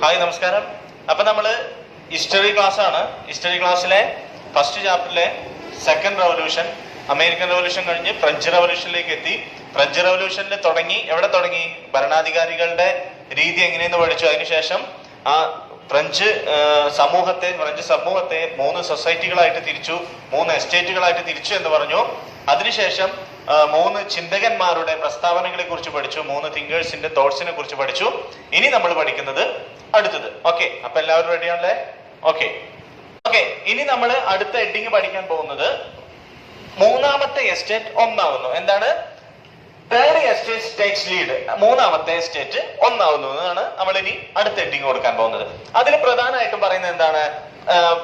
Hi നമസ്കാരം. അപ്പൊ നമ്മള് ഹിസ്റ്ററി ക്ലാസ് ആണ്. ഹിസ്റ്ററി ക്ലാസ്സിലെ ഫസ്റ്റ് ചാപ്റ്ററിലെ സെക്കൻഡ് റവല്യൂഷൻ, അമേരിക്കൻ റവല്യൂഷൻ കഴിഞ്ഞ് ഫ്രഞ്ച് റവല്യൂഷനിലേക്ക് എത്തി. ഫ്രഞ്ച് റവല്യൂഷനിൽ തുടങ്ങി ഭരണാധികാരികളുടെ രീതി എങ്ങനെയെന്ന് പഠിച്ചു. അതിനുശേഷം ആ ഫ്രഞ്ച് സമൂഹത്തെ 3 സൊസൈറ്റികളായിട്ട് തിരിച്ചു, 3 എസ്റ്റേറ്റുകളായിട്ട് തിരിച്ചു എന്ന് പറഞ്ഞു. അതിനുശേഷം 3 ചിന്തകന്മാരുടെ പ്രസ്താവനകളെ കുറിച്ച് പഠിച്ചു, 3 തിങ്കേഴ്സിന്റെ തോട്ട്സിനെ കുറിച്ച് പഠിച്ചു. ഇനി നമ്മൾ പഠിക്കുന്നത് അടുത്തത്. ഓക്കെ, അപ്പൊ എല്ലാവരും റെഡിയാണല്ലേ? ഓക്കെ, ഇനി നമ്മൾ അടുത്ത ഹെഡിങ് പഠിക്കാൻ പോകുന്നത് മൂന്നാമത്തെ എസ്റ്റേറ്റ് ഒന്നാവുന്നു. എന്താണ്? Third estate takes lead. മൂന്നാമത്തെ എസ്റ്റേറ്റ് ഒന്നാവുന്നു എന്നാണ് നമ്മൾ ഇനി അടുത്ത ഹെഡിങ് കൊടുക്കാൻ പോകുന്നത്. അതിൽ പ്രധാനമായിട്ടും പറയുന്നത് എന്താണ്?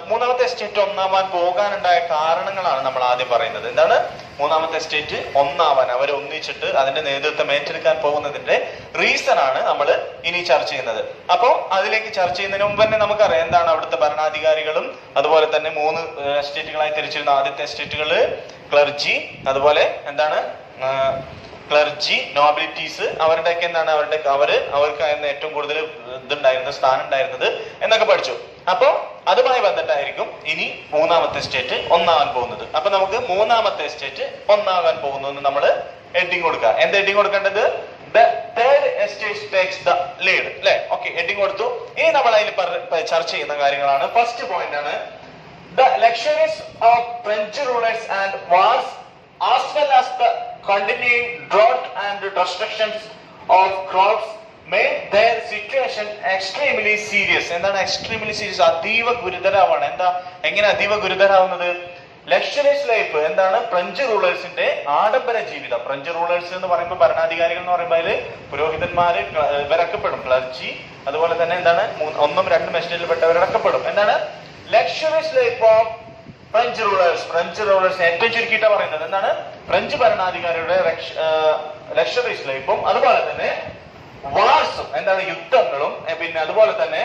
മൂന്നാമത്തെ എസ്റ്റേറ്റ് ഒന്നാവാൻ പോകാനുണ്ടായ കാരണങ്ങളാണ് നമ്മൾ ആദ്യം പറയുന്നത്. എന്താണ് മൂന്നാമത്തെ എസ്റ്റേറ്റ് ഒന്നാവാൻ, അവർ ഒന്നിച്ചിട്ട് അതിന്റെ നേതൃത്വം ഏറ്റെടുക്കാൻ പോകുന്നതിന്റെ റീസൺ ആണ് നമ്മൾ ഇനി ചർച്ച ചെയ്യുന്നത്. അപ്പോ അതിലേക്ക് ചർച്ച ചെയ്യുന്നതിന് മുമ്പ് തന്നെ നമുക്കറിയാം എന്താണ് അവിടുത്തെ ഭരണാധികാരികളും അതുപോലെ തന്നെ 3 എസ്റ്റേറ്റുകളായി തിരിച്ചിരുന്ന ആദ്യത്തെ എസ്റ്റേറ്റുകള് ക്ലർജി, അതുപോലെ എന്താണ് ക്ലർജി, നോബിലിറ്റീസ്, അവരുടെയൊക്കെ എന്താണ് അവർക്കായിരുന്നു ഏറ്റവും കൂടുതൽ ഇതുണ്ടായിരുന്നത്, സ്ഥാനം ഉണ്ടായിരുന്നത് എന്നൊക്കെ പഠിച്ചു. അപ്പോ അതുമായി ബന്ധപ്പെട്ടായിരിക്കും ഇനി മൂന്നാമത്തെ സ്റ്റേറ്റ് ഒന്നാകാൻ പോകുന്നത്. അപ്പൊ നമുക്ക് മൂന്നാമത്തെ സ്റ്റേറ്റ് ഒന്നാകാൻ പോകുന്നു എന്ന് നമ്മൾ ഹെഡിങ് കൊടുക്കുക. എന്ത് ഹെഡിങ് കൊടുക്കേണ്ടത്? The third estate takes the lead. അല്ലെ? ഓക്കെ, ഹെഡിങ് കൊടുത്തു. ഇനി നമ്മൾ അതിൽ ചർച്ച ചെയ്യുന്ന കാര്യങ്ങളാണ്. ഫസ്റ്റ് പോയിന്റ് ആണ് the luxuries of French rulers and wars as well as the continuing drought and destructions of crops made their situation extremely serious. എന്താണ് extremely serious? അതീവ ഗുരുതരമാണ്. എങ്ങനെ അതീവ ഗുരുതരാവുന്നത്? ലക്ഷറീസ് ലൈഫ് എന്താണ്? ഫ്രഞ്ച് റൂളേഴ്സിന്റെ ആഡംബര ജീവിതം. ഫ്രഞ്ച് റൂളേഴ്സ് എന്ന് പറയുമ്പോൾ ഭരണാധികാരികൾ എന്ന് പറയുമ്പോൾ അതിൽ പുരോഹിതന്മാര് ഇവരൊക്കെ പെടും, ക്ലർജി, അതുപോലെ തന്നെ എന്താണ് 1ഉം 2ഉം എസ്റ്റേറ്റിൽ പെട്ടവരൊക്കെ പെടും. എന്താണ് luxuries life of French rulers ഏറ്റവും ചുരുക്കിയിട്ടാ പറയുന്നത്. എന്താണ്? ഫ്രഞ്ച് ഭരണാധികാരിയുടെ ലക്ഷറീസ് ലൈഫും അതുപോലെ തന്നെ വാർസും, എന്താണ് യുദ്ധങ്ങളും, പിന്നെ അതുപോലെ തന്നെ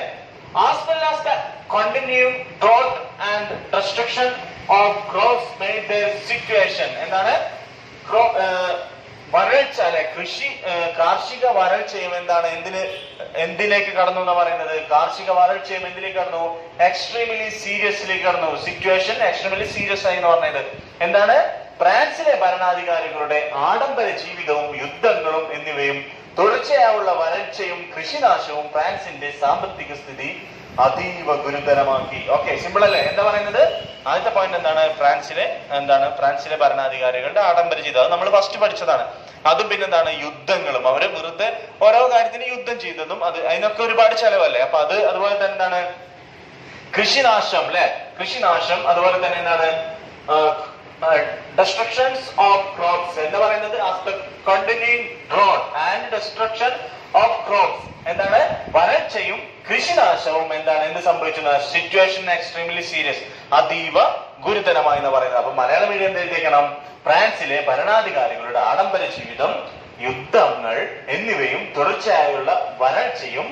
as well as the continuing drought and destruction of crops made their situation. എന്താണ് വരൾച്ച, അല്ലെ? കാർഷിക വരൾച്ചയും എന്താണ് എന്തിലേക്ക് കടന്നു എന്നാ പറയുന്നത്? കാർഷിക വരൾച്ചയും എന്തിലേക്ക് കടന്നു? എക്സ്ട്രീംലി സീരിയസിലേക്ക് കടന്നു. സിറ്റുവേഷൻ എക്സ്ട്രീംലി സീരിയസ് ആയി എന്ന് പറഞ്ഞത് എന്താണ്? ഫ്രാൻസിലെ ഭരണാധികാരികളുടെ ആഡംബര ജീവിതവും യുദ്ധങ്ങളും എന്നിവയും തുടർച്ചയായുള്ള വരൾച്ചയും കൃഷിനാശവും ഫ്രാൻസിന്റെ സാമ്പത്തിക സ്ഥിതി അതീവ ഗുരുതരമാക്കി. ഓക്കെ, സിമ്പിൾ അല്ലേ? എന്താ പറയുന്നത്? ആദ്യത്തെ പോയിന്റ് എന്താണ്? ഫ്രാൻസിലെ ഭരണാധികാരികളുടെ ആഡംബര ജീവിതം. അത് നമ്മൾ ഫസ്റ്റ് പഠിച്ചതാണ്. അതും പിന്നെന്താണ്? യുദ്ധങ്ങളും. അവര് വെറുതെ ഓരോ കാര്യത്തിന് യുദ്ധം ചെയ്തതും അതിനൊക്കെ ഒരുപാട് ചെലവല്ലേ. അപ്പൊ അതുപോലെ തന്നെ എന്താണ്? കൃഷിനാശം, അല്ലെ? കൃഷിനാശം, അതുപോലെ തന്നെ എന്താണ്? destructions of crops എന്ന് പറയുന്നത് after continuing drought and destruction of crops. എന്താണ്? വരൾച്ചയും കൃഷിനാശവും എന്ത് സംഭവിച്ചു? സിറ്റുവേഷൻ എക്സ്ട്രീംലി സീരിയസ്, അതീവ ഗുരുതരമായി എന്ന് പറയുന്നത്. അപ്പൊ മലയാള മീഡിയം എഴുതിയേക്കണം, ഫ്രാൻസിലെ ഭരണാധികാരികളുടെ ആഡംബര ജീവിതം, യുദ്ധങ്ങൾ എന്നിവയും തുടർച്ചയായുള്ള വരൾച്ചയും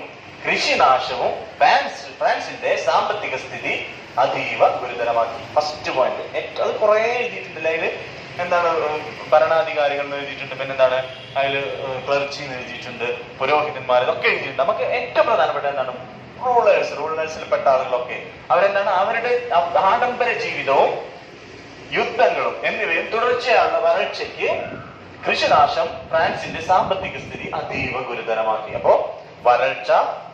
കൃഷിനാശവും ഫ്രാൻസിന്റെ സാമ്പത്തിക സ്ഥിതി അതീവ ഗുരുതരമാക്കി. First point. അത് കുറെ എഴുതിയിട്ടുണ്ട് അതില്. എന്താണ്? ഭരണാധികാരികൾ എന്ന് എഴുതിയിട്ടുണ്ട്, പിന്നെ എന്താണ് അതില് ക്ലർജി എന്ന് എഴുതിയിട്ടുണ്ട്, പുരോഹിതന്മാർ, ഇതൊക്കെ എഴുതിയിട്ടുണ്ട്. നമുക്ക് ഏറ്റവും പ്രധാനപ്പെട്ട എന്താണ്? റൂളേഴ്സിൽ പെട്ട ആളുകളൊക്കെ അവരെന്താണ്? അവരുടെ ആഡംബര ജീവിതവും യുദ്ധങ്ങളും എന്നിവയും തുടർച്ചയായുള്ള വരൾച്ചയ്ക്ക് കൃഷിനാശം ഫ്രാൻസിന്റെ സാമ്പത്തിക സ്ഥിതി അതീവ ഗുരുതരമാക്കി. അപ്പോ വരൾച്ച,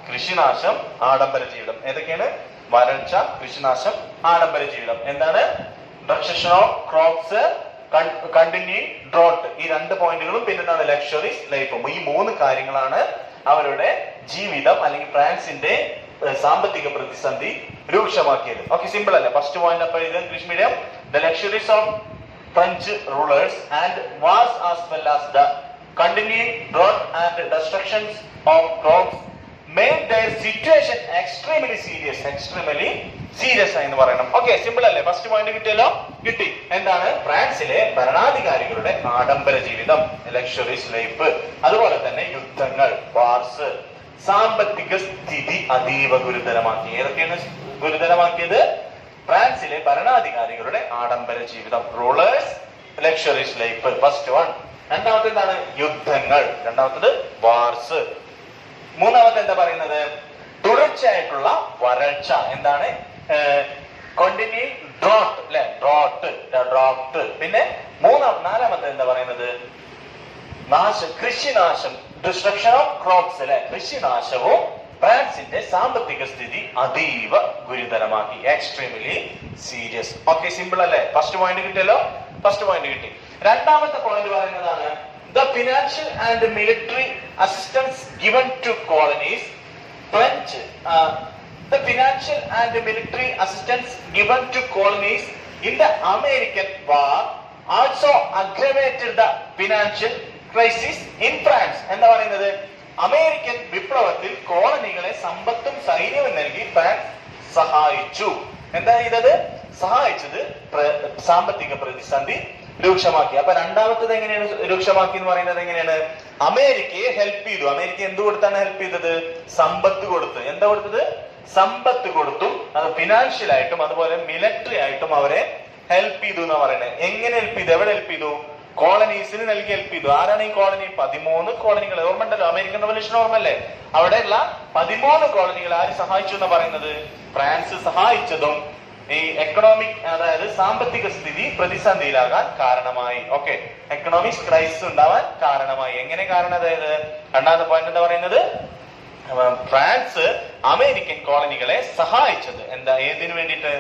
കൃഷിനാശം, ആഡംബര ജീവിതം. ഏതൊക്കെയാണ്? വരൾച്ച, കൃഷിനാശം, ആഡംബര ജീവിതം. എന്താണ്? Destruction of crops, continuing drought. ഈ 2 പോയിന്റുകളും പിന്നെന്താണ്? ലക്ഷറീസ് ലൈഫും. ഈ 3 കാര്യങ്ങളാണ് അവരുടെ ജീവിതം അല്ലെങ്കിൽ ഫ്രാൻസിന്റെ സാമ്പത്തിക പ്രതിസന്ധി രൂക്ഷമാക്കിയത്. ഓക്കെ, സിമ്പിൾ അല്ലേ? ഫസ്റ്റ് പോയിന്റ് അപ്പൊ ഇത് English medium. The luxuries of French rulers and was as well as the continuing drought and destructions of crops made their situation extremely serious എന്ന് പറയണം. ഓക്കെ, സിമ്പിൾ അല്ലേ? ഫസ്റ്റ് പോയിന്റ് കിട്ടിയല്ലോ? കിട്ടി. എന്താണ്? ഫ്രാൻസിലെ ഭരണാധികാരികളുടെ ആഡംബര ജീവിതം, ലക്ഷറീസ് ലൈഫ്, അതുപോലെ തന്നെ യുദ്ധങ്ങൾ, വാർസ്, സാമ്പത്തിക സ്ഥിതി അതീവ ഗുരുതരമാക്കി. ഏതൊക്കെയാണ് ഗുരുതരമാക്കിയത്? ഫ്രാൻസിലെ ഭരണാധികാരികളുടെ ആഡംബര ജീവിതം, rulers, luxuries life, first one. രണ്ടാമത്തെ എന്താണ്? യുദ്ധങ്ങൾ. രണ്ടാമത്തത് വാർസ്. മൂന്നാമത്തെ എന്താ പറയുന്നത്? തുടർച്ച തുടർച്ചയായിട്ടുള്ള വരൾച്ച. എന്താണ്? കണ്ടിന്യൂയിങ് ഡ്രോട്ട് അല്ലെ, ഡ്രോട്ട്. പിന്നെ നാലാമത്തെ എന്താ പറയുന്നത്? കൃഷിനാശം, ഡിസ്ട്രക്ഷൻ ഓഫ് ക്രോപ്സ് അല്ലെ, കൃഷിനാശവും ഫ്രാൻസിന്റെ സാമ്പത്തിക സ്ഥിതി അതീവ ഗുരുതരമാക്കി. Extremely serious. ഓക്കെ, സിമ്പിൾ അല്ലേ? ഫസ്റ്റ് പോയിന്റ് കിട്ടിയല്ലോ. ഫസ്റ്റ് പോയിന്റ് കിട്ടി. രണ്ടാമത്തെ പോയിന്റ് പറയുന്നതാണ് the financial and military assistance given to colonies. French the financial and military assistance given to colonies in the American war also aggravated the financial crisis in France. എന്താ പറയുന്നത്? American വിപ്ലവത്തിൽ കോളനികളെ സമ്പത്തും സൈന്യവും നൽകി ഫ്രാൻസ് സഹായിച്ചു. എന്താ ചെയ്തത്? സഹായിച്ചത് സാമ്പത്തിക പ്രതിസന്ധി രൂക്ഷമാക്കി. അപ്പൊ രണ്ടാമത്തത് എങ്ങനെയാണ് രൂക്ഷമാക്കി എന്ന് പറയുന്നത്? എങ്ങനെയാണ്? അമേരിക്കയെ ഹെൽപ്പ് ചെയ്തു. അമേരിക്ക എന്ത് കൊടുത്താണ് ഹെൽപ്പ് ചെയ്തത്? സമ്പത്ത് കൊടുത്ത്. എന്താ കൊടുത്തത്? സമ്പത്ത് കൊടുത്തും. അത് ഫിനാൻഷ്യൽ ആയിട്ടും അതുപോലെ മിലിറ്ററി ആയിട്ടും അവരെ ഹെൽപ്പ് ചെയ്തു എന്നാ പറയുന്നത്. എങ്ങനെ ഹെൽപ്പ് ചെയ്തു? എവിടെ ഹെൽപ്പ് ചെയ്തു? കോളനീസിന് നൽകി ഹെൽപ്പ് ചെയ്തു. ആരാണ് ഈ കോളനി? 13 കോളനികൾ. ഓർമ്മണ്ടല്ലോ, അമേരിക്കൻ റവല്യൂഷൻ ഓർമ്മല്ലേ? അവിടെയുള്ള 13 കോളനികൾ ആര് സഹായിച്ചു എന്നാ പറയുന്നത്? ഫ്രാൻസ് സഹായിച്ചതും ഈ എക്കണോമിക്, അതായത് സാമ്പത്തിക സ്ഥിതി പ്രതിസന്ധിയിലാകാൻ കാരണമായി. ഓക്കെ, എക്കണോമിക് ക്രൈസിസ് ഉണ്ടാവാൻ കാരണമായി. എങ്ങനെ കാരണം? അതായത് രണ്ടാമത്തെ പോയിന്റ് എന്താ പറയുന്നത്? ഫ്രാൻസ് അമേരിക്കൻ കോളനികളെ സഹായിച്ചത് എന്താ? ഏതിനു വേണ്ടിയിട്ട്?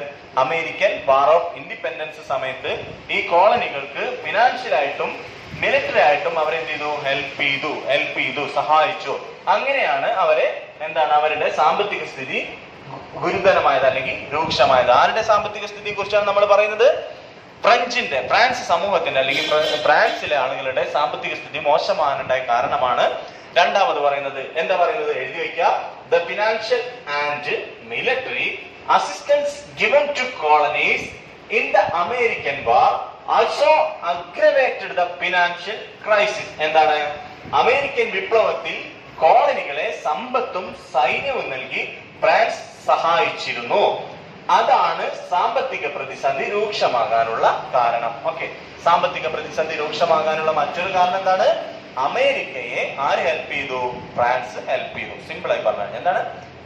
അമേരിക്കൻ വാർ ഓഫ് ഇൻഡിപെൻഡൻസ് സമയത്ത് ഈ കോളനികൾക്ക് ഫിനാൻഷ്യൽ ആയിട്ടും മിലിറ്ററി ആയിട്ടും അവരെന്ത് ചെയ്തു? ഹെൽപ്പ് ചെയ്തു, സഹായിച്ചു. അങ്ങനെയാണ് അവരെ അവരുടെ സാമ്പത്തിക സ്ഥിതി ഗുരുതരമായത് അല്ലെങ്കിൽ രൂക്ഷമായത്. ആരുടെ സാമ്പത്തിക സ്ഥിതിയെ കുറിച്ചാണ് നമ്മൾ പറയുന്നത്? ഫ്രാൻസ് സമൂഹത്തിന്റെ അല്ലെങ്കിൽ ഫ്രാൻസിലെ ആളുകളുടെ സാമ്പത്തിക സ്ഥിതി മോശമാകാനുണ്ടായ കാരണമാണ് രണ്ടാമത് പറയുന്നത്. എന്താ പറയുന്നത്? എഴുതി വയ്ക്കുക. The financial and military assistance given to colonies in the American war also aggravated the financial crisis. എന്താണ്? അമേരിക്കൻ വിപ്ലവത്തിൽ കോളനികളെ സമ്പത്തും സൈന്യവും നൽകി ഫ്രാൻസ് സഹായിച്ചിരുന്നു. അതാണ് സാമ്പത്തിക പ്രതിസന്ധി രൂക്ഷമാകാനുള്ള കാരണം. ഓക്കെ, സാമ്പത്തിക പ്രതിസന്ധി രൂക്ഷമാകാനുള്ള മറ്റൊരു കാരണം എന്താണ്? അമേരിക്കയെ ആര് ഹെൽപ്പ് ചെയ്തു? ഫ്രാൻസ് ഹെൽപ്പ് ചെയ്തു. സിമ്പിൾ ആയി പറഞ്ഞാൽ എന്താണ്?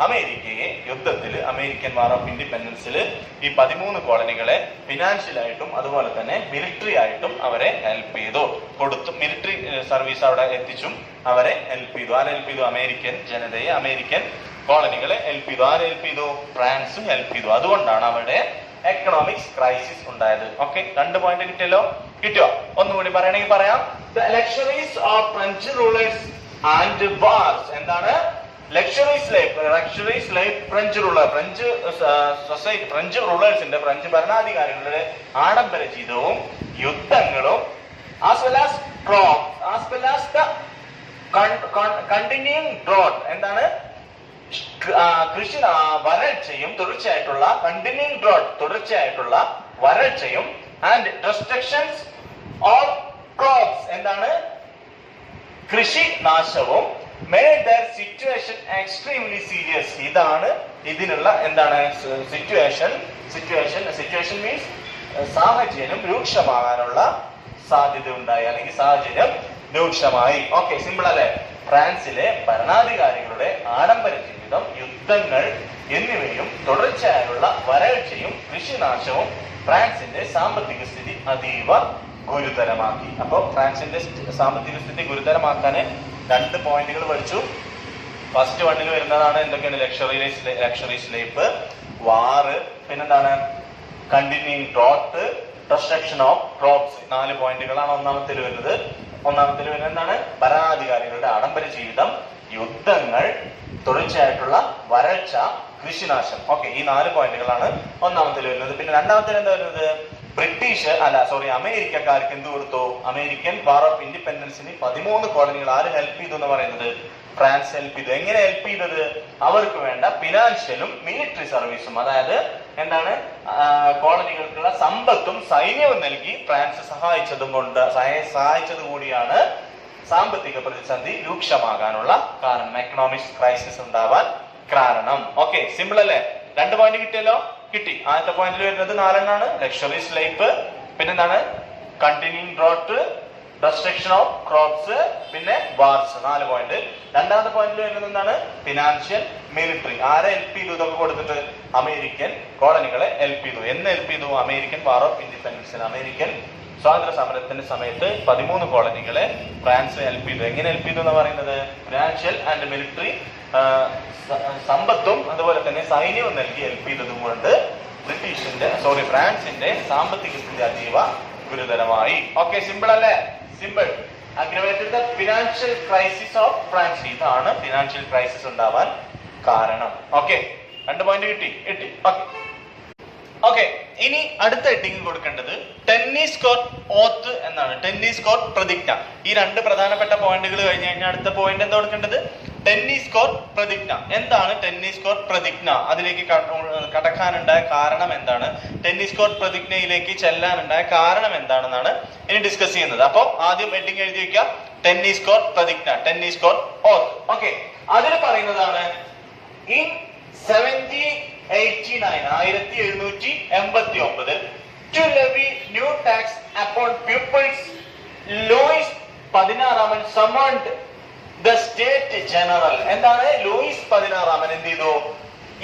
അമേരിക്കയെ യുദ്ധത്തിൽ, അമേരിക്കൻ വാർ ഓഫ് ഇൻഡിപെൻഡൻസിൽ ഈ 13 കോളനികളെ ഫിനാൻഷ്യൽ ആയിട്ടും അതുപോലെ തന്നെ മിലിറ്ററി ആയിട്ടും അവരെ ഹെൽപ്പ് ചെയ്തു, കൊടുത്തു. മിലിറ്ററി സർവീസ് അവിടെ എത്തിച്ചും അവരെ ഹെൽപ്പ് ചെയ്തു. ആരെ ഹെൽപ്പ് ചെയ്തു? അമേരിക്കൻ ജനതയെ, അമേരിക്കൻ കോളനികളെ ഹെൽപ്പ് ചെയ്തു. ആരെ ഹെൽപ്പ് ചെയ്തു? ഫ്രാൻസും ഹെൽപ്പ് ചെയ്തു. അതുകൊണ്ടാണ് അവിടെ എക്കണോമിക്സ് ക്രൈസിസ് ഉണ്ടായത്. ഓക്കെ, 2 പോയിന്റ് കിട്ടിയല്ലോ. കിട്ടിയോ? ഒന്നുകൂടി പറയണമെങ്കിൽ പറയാം. The luxuries of French rulers and wars. എന്താണ്? Luxuries life French ruler, French society, French റൂളേഴ്സിന്റെ, ഫ്രഞ്ച് ഭരണാധികാരികളുടെ ആഡംബര ജീവിതവും യുദ്ധങ്ങളും as well as crops, as well as the continuing drought. എന്താണ്? കൃഷി വരൾച്ചയും തുടർച്ചയായിട്ടുള്ള കണ്ടിന്യൂയിങ് ഡ്രോട്ട്, തുടർച്ചയായിട്ടുള്ള വരൾച്ചയും ആൻഡ് ഡിസ്ട്രക്ഷൻസ് ഓഫ് ക്രോപ്സ്. എന്താണ്? കൃഷി നാശവും made their situation extremely serious. ഇതാണ് ഇതിനുള്ള എന്താണ് സിറ്റുവേഷൻ മീൻസ് സാഹചര്യം രൂക്ഷമാകാനുള്ള സാധ്യത ഉണ്ടായി അല്ലെങ്കിൽ സാഹചര്യം രൂക്ഷമായി. ഓക്കെ, സിമ്പിൾ അല്ലേ? ഫ്രാൻസിലെ ഭരണാധികാരികളുടെ ആഡംബര ജീവിതം, യുദ്ധങ്ങൾ എന്നിവയും തുടർച്ചയായുള്ള വരൾച്ചയും കൃഷിനാശവും ഫ്രാൻസിന്റെ സാമ്പത്തിക സ്ഥിതി അതീവ ഗുരുതരമാക്കി. അപ്പൊ ഫ്രാൻസിന്റെ സാമ്പത്തിക സ്ഥിതി ഗുരുതരമാക്കാൻ 2 പോയിന്റുകൾ പഠിച്ചു. ഫസ്റ്റ് 1 വരുന്നതാണ് എന്തൊക്കെയാണ്? ലക്ഷറീസ് ലൈഫ്, വാറ്, പിന്നെന്താണ്? Continuing drought, destruction of crops. 4 പോയിന്റുകളാണ് ഒന്നാമത്തിൽ വരുന്നത്. ഒന്നാമത്തിൽ വരുന്നത് എന്താണ്? ഭരണാധികാരികളുടെ ആഡംബര ജീവിതം, യുദ്ധങ്ങൾ, തുടർച്ചയായിട്ടുള്ള വരൾച്ച, കൃഷിനാശം. ഓക്കെ, ഈ 4 പോയിന്റുകളാണ് ഒന്നാമത്തിൽ വരുന്നത്. പിന്നെ രണ്ടാമത്തിൽ എന്താ വരുന്നത്? അമേരിക്കക്കാർക്ക് എന്ത് കൊടുത്തു? അമേരിക്കൻ വാർ ഓഫ് ഇൻഡിപെൻഡൻസിന് 13 കോളനികൾ ആര് ഹെൽപ്പ് ചെയ്തു എന്ന് പറയുന്നത്? ഫ്രാൻസ് ഹെൽപ്പ് ചെയ്തു. എങ്ങനെ ഹെൽപ്പ് ചെയ്തത്? അവർക്ക് വേണ്ട ഫിനാൻഷ്യലും മിലിറ്ററി സർവീസും, അതായത് എന്താണ്? കോളനികൾക്കുള്ള സമ്പത്തും സൈന്യവും നൽകി ഫ്രാൻസ് സഹായിച്ചത് കൂടിയാണ് സാമ്പത്തിക പ്രതിസന്ധി രൂക്ഷമാകാനുള്ള കാരണം, എക്കണോമിക് ക്രൈസിസ് ഉണ്ടാവാൻ കാരണം. ഓക്കെ, സിമ്പിൾ അല്ലേ? 2 പോയിന്റ് കിട്ടിയല്ലോ. കിട്ടി. ആദ്യത്തെ പോയിന്റിൽ വരുന്നത് 4 ലക്ഷറീസ് ലൈഫ്, പിന്നെന്താണ്? Continuing drought, destruction of crops, പിന്നെ wars. 4 പോയിന്റ്. രണ്ടാമത്തെ പോയിന്റിൽ വരുന്നത് എന്താണ്? Financial military. ആരെ ഹെൽപ്പ് ചെയ്തു? ഇതൊക്കെ കൊടുത്തിട്ട് അമേരിക്കൻ കോളനികളെ ഹെൽപ്പ് ചെയ്തു. എന്ന് ഹെൽപ്പ് ചെയ്തു? അമേരിക്കൻ വാർ ഓഫ് ഇൻഡിപെൻഡൻസിന്, അമേരിക്കൻ സ്വാതന്ത്ര്യ സമരത്തിന്റെ സമയത്ത് 13 കോളനികളെ ഫ്രാൻസ് ഹെൽപ്പ് ചെയ്തു. എങ്ങനെ ഹെൽപ്പ് ചെയ്തു എന്ന് പറയുന്നത്? ഫിനാൻഷ്യൽ ആൻഡ് മിലിറ്ററി സമ്പത്തും അതുപോലെ തന്നെ സൈന്യവും നൽകി ഹെൽപ്പ് ചെയ്തതും കൊണ്ട് ഫ്രാൻസിന്റെ സാമ്പത്തിക സ്ഥിതി അതീവ ഗുരുതരമായി. ഓക്കെ, സിമ്പിൾ അല്ലേ? Simple. Aggravated the financial crisis of France. ഇതാണ് ഫിനാൻഷ്യൽ ക്രൈസിസ് ഉണ്ടാവാൻ കാരണം. ഓക്കെ, 2 പോയിന്റ് കിട്ടി. ഓക്കെ, ഇനി അടുത്ത ഹെഡിങ് കൊടുക്കേണ്ടത് ടെന്നീസ് കോർട്ട് ഓത്ത് എന്നാണ്. ടെന്നീസ് കോർട്ട് പ്രതിജ്ഞ. ഈ 2 പ്രധാനപ്പെട്ട പോയിന്റുകൾ കഴിഞ്ഞ് കഴിഞ്ഞാൽ അടുത്ത പോയിന്റ് എന്താ കൊടുക്കേണ്ടത്? ടെന്നീസ് കോർട്ട് പ്രതിജ്ഞ. എന്താണ് ടെന്നീസ് കോർട്ട് പ്രതിജ്ഞ? അതിലേക്ക് കടക്കാനുണ്ടായ കാരണം എന്താണ്? ടെന്നീസ് കോർട്ട് പ്രതിജ്ഞയിലേക്ക് ചെല്ലാനുണ്ടായ കാരണം എന്താണെന്നാണ് ഇനി ഡിസ്കസ് ചെയ്യുന്നത്. അപ്പൊ ആദ്യം ഹെഡിങ് എഴുതി വെക്കാം, ടെന്നീസ് കോർട്ട് പ്രതിജ്ഞ, ടെന്നീസ് കോർട്ട് ഓത്ത്. ഓക്കെ, അതിൽ പറയുന്നതാണ് in 1789 to levy new tax upon pupils, Louis XVI summoned the state general. എന്താണ്? ലൂയിസ് 16 എന്ത് ചെയ്തു?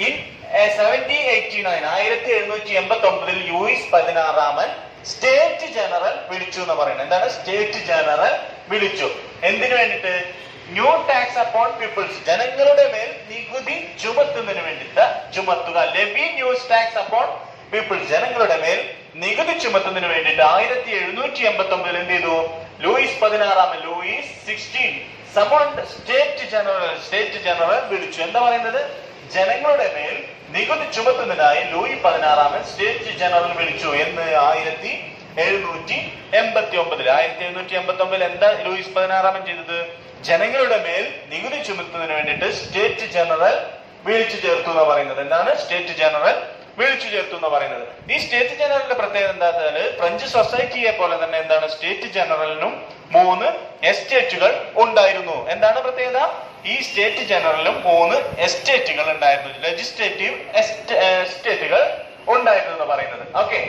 ഇൻ 1789 ലൂയിസ് 16 സ്റ്റേറ്റ് ജനറൽ വിളിച്ചു എന്ന് പറയുന്നത്. എന്താണ്? സ്റ്റേറ്റ് ജനറൽ വിളിച്ചു. എന്തിനു വേണ്ടിട്ട്? ന്യൂ ടാക്സ് അപ്പോൺ പീപ്പിൾസ്, ജനങ്ങളുടെ മേൽ നികുതി ചുമത്തുന്നതിന് വേണ്ടിട്ട് ചുമത്തുക. Levy news tax upon peoples, ജനങ്ങളുടെ മേൽ നികുതി ചുമത്തുന്നതിന് വേണ്ടിട്ട് 1789 എന്ത് ചെയ്തു? Louis 16 Louis 16 summoned state general വിളിച്ചു. എന്താ പറയുന്നത്? ജനങ്ങളുടെ മേൽ നികുതി ചുമത്തുന്നതിനായി ലൂയി 16 സ്റ്റേറ്റ് ജനറൽ വിളിച്ചു. എന്ന് 1789 എന്താ ലൂയിസ് 16 ചെയ്തത്? ജനങ്ങളുടെ മേൽ നികുതി ചുമത്തുന്നതിന് വേണ്ടിയിട്ട് സ്റ്റേറ്റ് ജനറൽ വിളിച്ചു ചേർത്തു എന്ന് പറയുന്നത്. എന്താണ്? സ്റ്റേറ്റ് ജനറൽ വിളിച്ചു ചേർത്തു എന്ന് പറയുന്നത്. ഈ സ്റ്റേറ്റ് ജനറലിന്റെ പ്രത്യേകത എന്താ വെച്ചാൽ ഫ്രഞ്ച് സൊസൈറ്റിയെ പോലെ തന്നെ എന്താണ് സ്റ്റേറ്റ് ജനറലിനും 3 എസ്റ്റേറ്റുകൾ ഉണ്ടായിരുന്നു. എന്താണ് പ്രത്യേകത? ഈ സ്റ്റേറ്റ് ജനറലിനും 3 എസ്റ്റേറ്റുകൾ ഉണ്ടായിരുന്നു, ലെജിസ്ലേറ്റീവ് എസ്റ്റേറ്റുകൾ ഉണ്ടായിരുന്നു എന്ന് പറയുന്നത്. ഓക്കെ,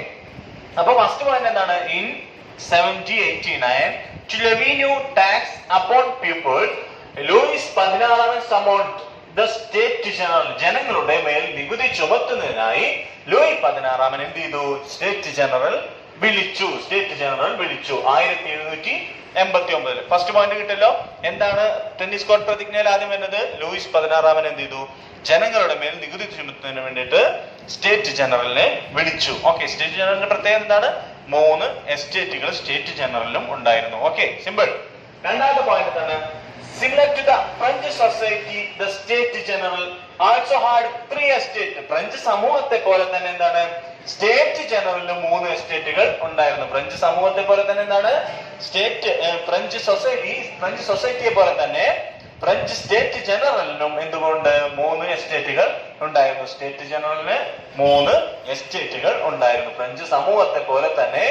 അപ്പൊ ഫസ്റ്റ് പോയിന്റ് എന്താണ്? In 1789 to levy new tax upon people, Louis XVI summoned the state general. ജനങ്ങളുടെ മേൽ നികുതി ചുമത്തുന്നതിനായി ലൂയി 16 എന്ത് ചെയ്തു? സ്റ്റേറ്റ് ജനറൽ വിളിച്ചു. 1789. ഫസ്റ്റ് പോയിന്റ് കിട്ടല്ലോ. എന്താണ് ടെന്നീസ് കോർട്ട് പ്രതിജ്ഞയിൽ ആദ്യം വരുന്നത്? ലൂയിസ് 16 എന്ത് ചെയ്തു? ജനങ്ങളുടെ മേൽ നികുതി ചുമത്തുന്നതിന് വേണ്ടിയിട്ട് സ്റ്റേറ്റ് ജനറലിനെ വിളിച്ചു. ഓക്കെ, സ്റ്റേറ്റ് ജനറലിന്റെ പ്രത്യേകത എന്താണ്? 3 എസ്റ്റേറ്റുകൾ സ്റ്റേറ്റ് ജനറലിനും ഉണ്ടായിരുന്നു. Okay, simple. രണ്ടാമത്തെ പോയിന്റ് എന്താണ്? Similar to the French society, the state general also had 3 estates. French സമൂഹത്തെ പോലെ തന്നെ എന്താണ്? സ്റ്റേറ്റ് ജനറലിന് 3 എസ്റ്റേറ്റുകൾ ഉണ്ടായിരുന്നു. ഫ്രഞ്ച് സമൂഹത്തെ പോലെ തന്നെ എന്താണ്? ഫ്രഞ്ച് സൊസൈറ്റിയെ പോലെ തന്നെ ഫ്രഞ്ച് സ്റ്റേറ്റ് ജനറലിനും എന്തുകൊണ്ട് 3 എസ്റ്റേറ്റുകൾ ഉണ്ടായിരുന്നു. സ്റ്റേറ്റ് ജനറലിന് 3 എസ്റ്റേറ്റുകൾ ഉണ്ടായിരുന്നു. ഫ്രഞ്ച് സമൂഹത്തെ പോലെ തന്നെ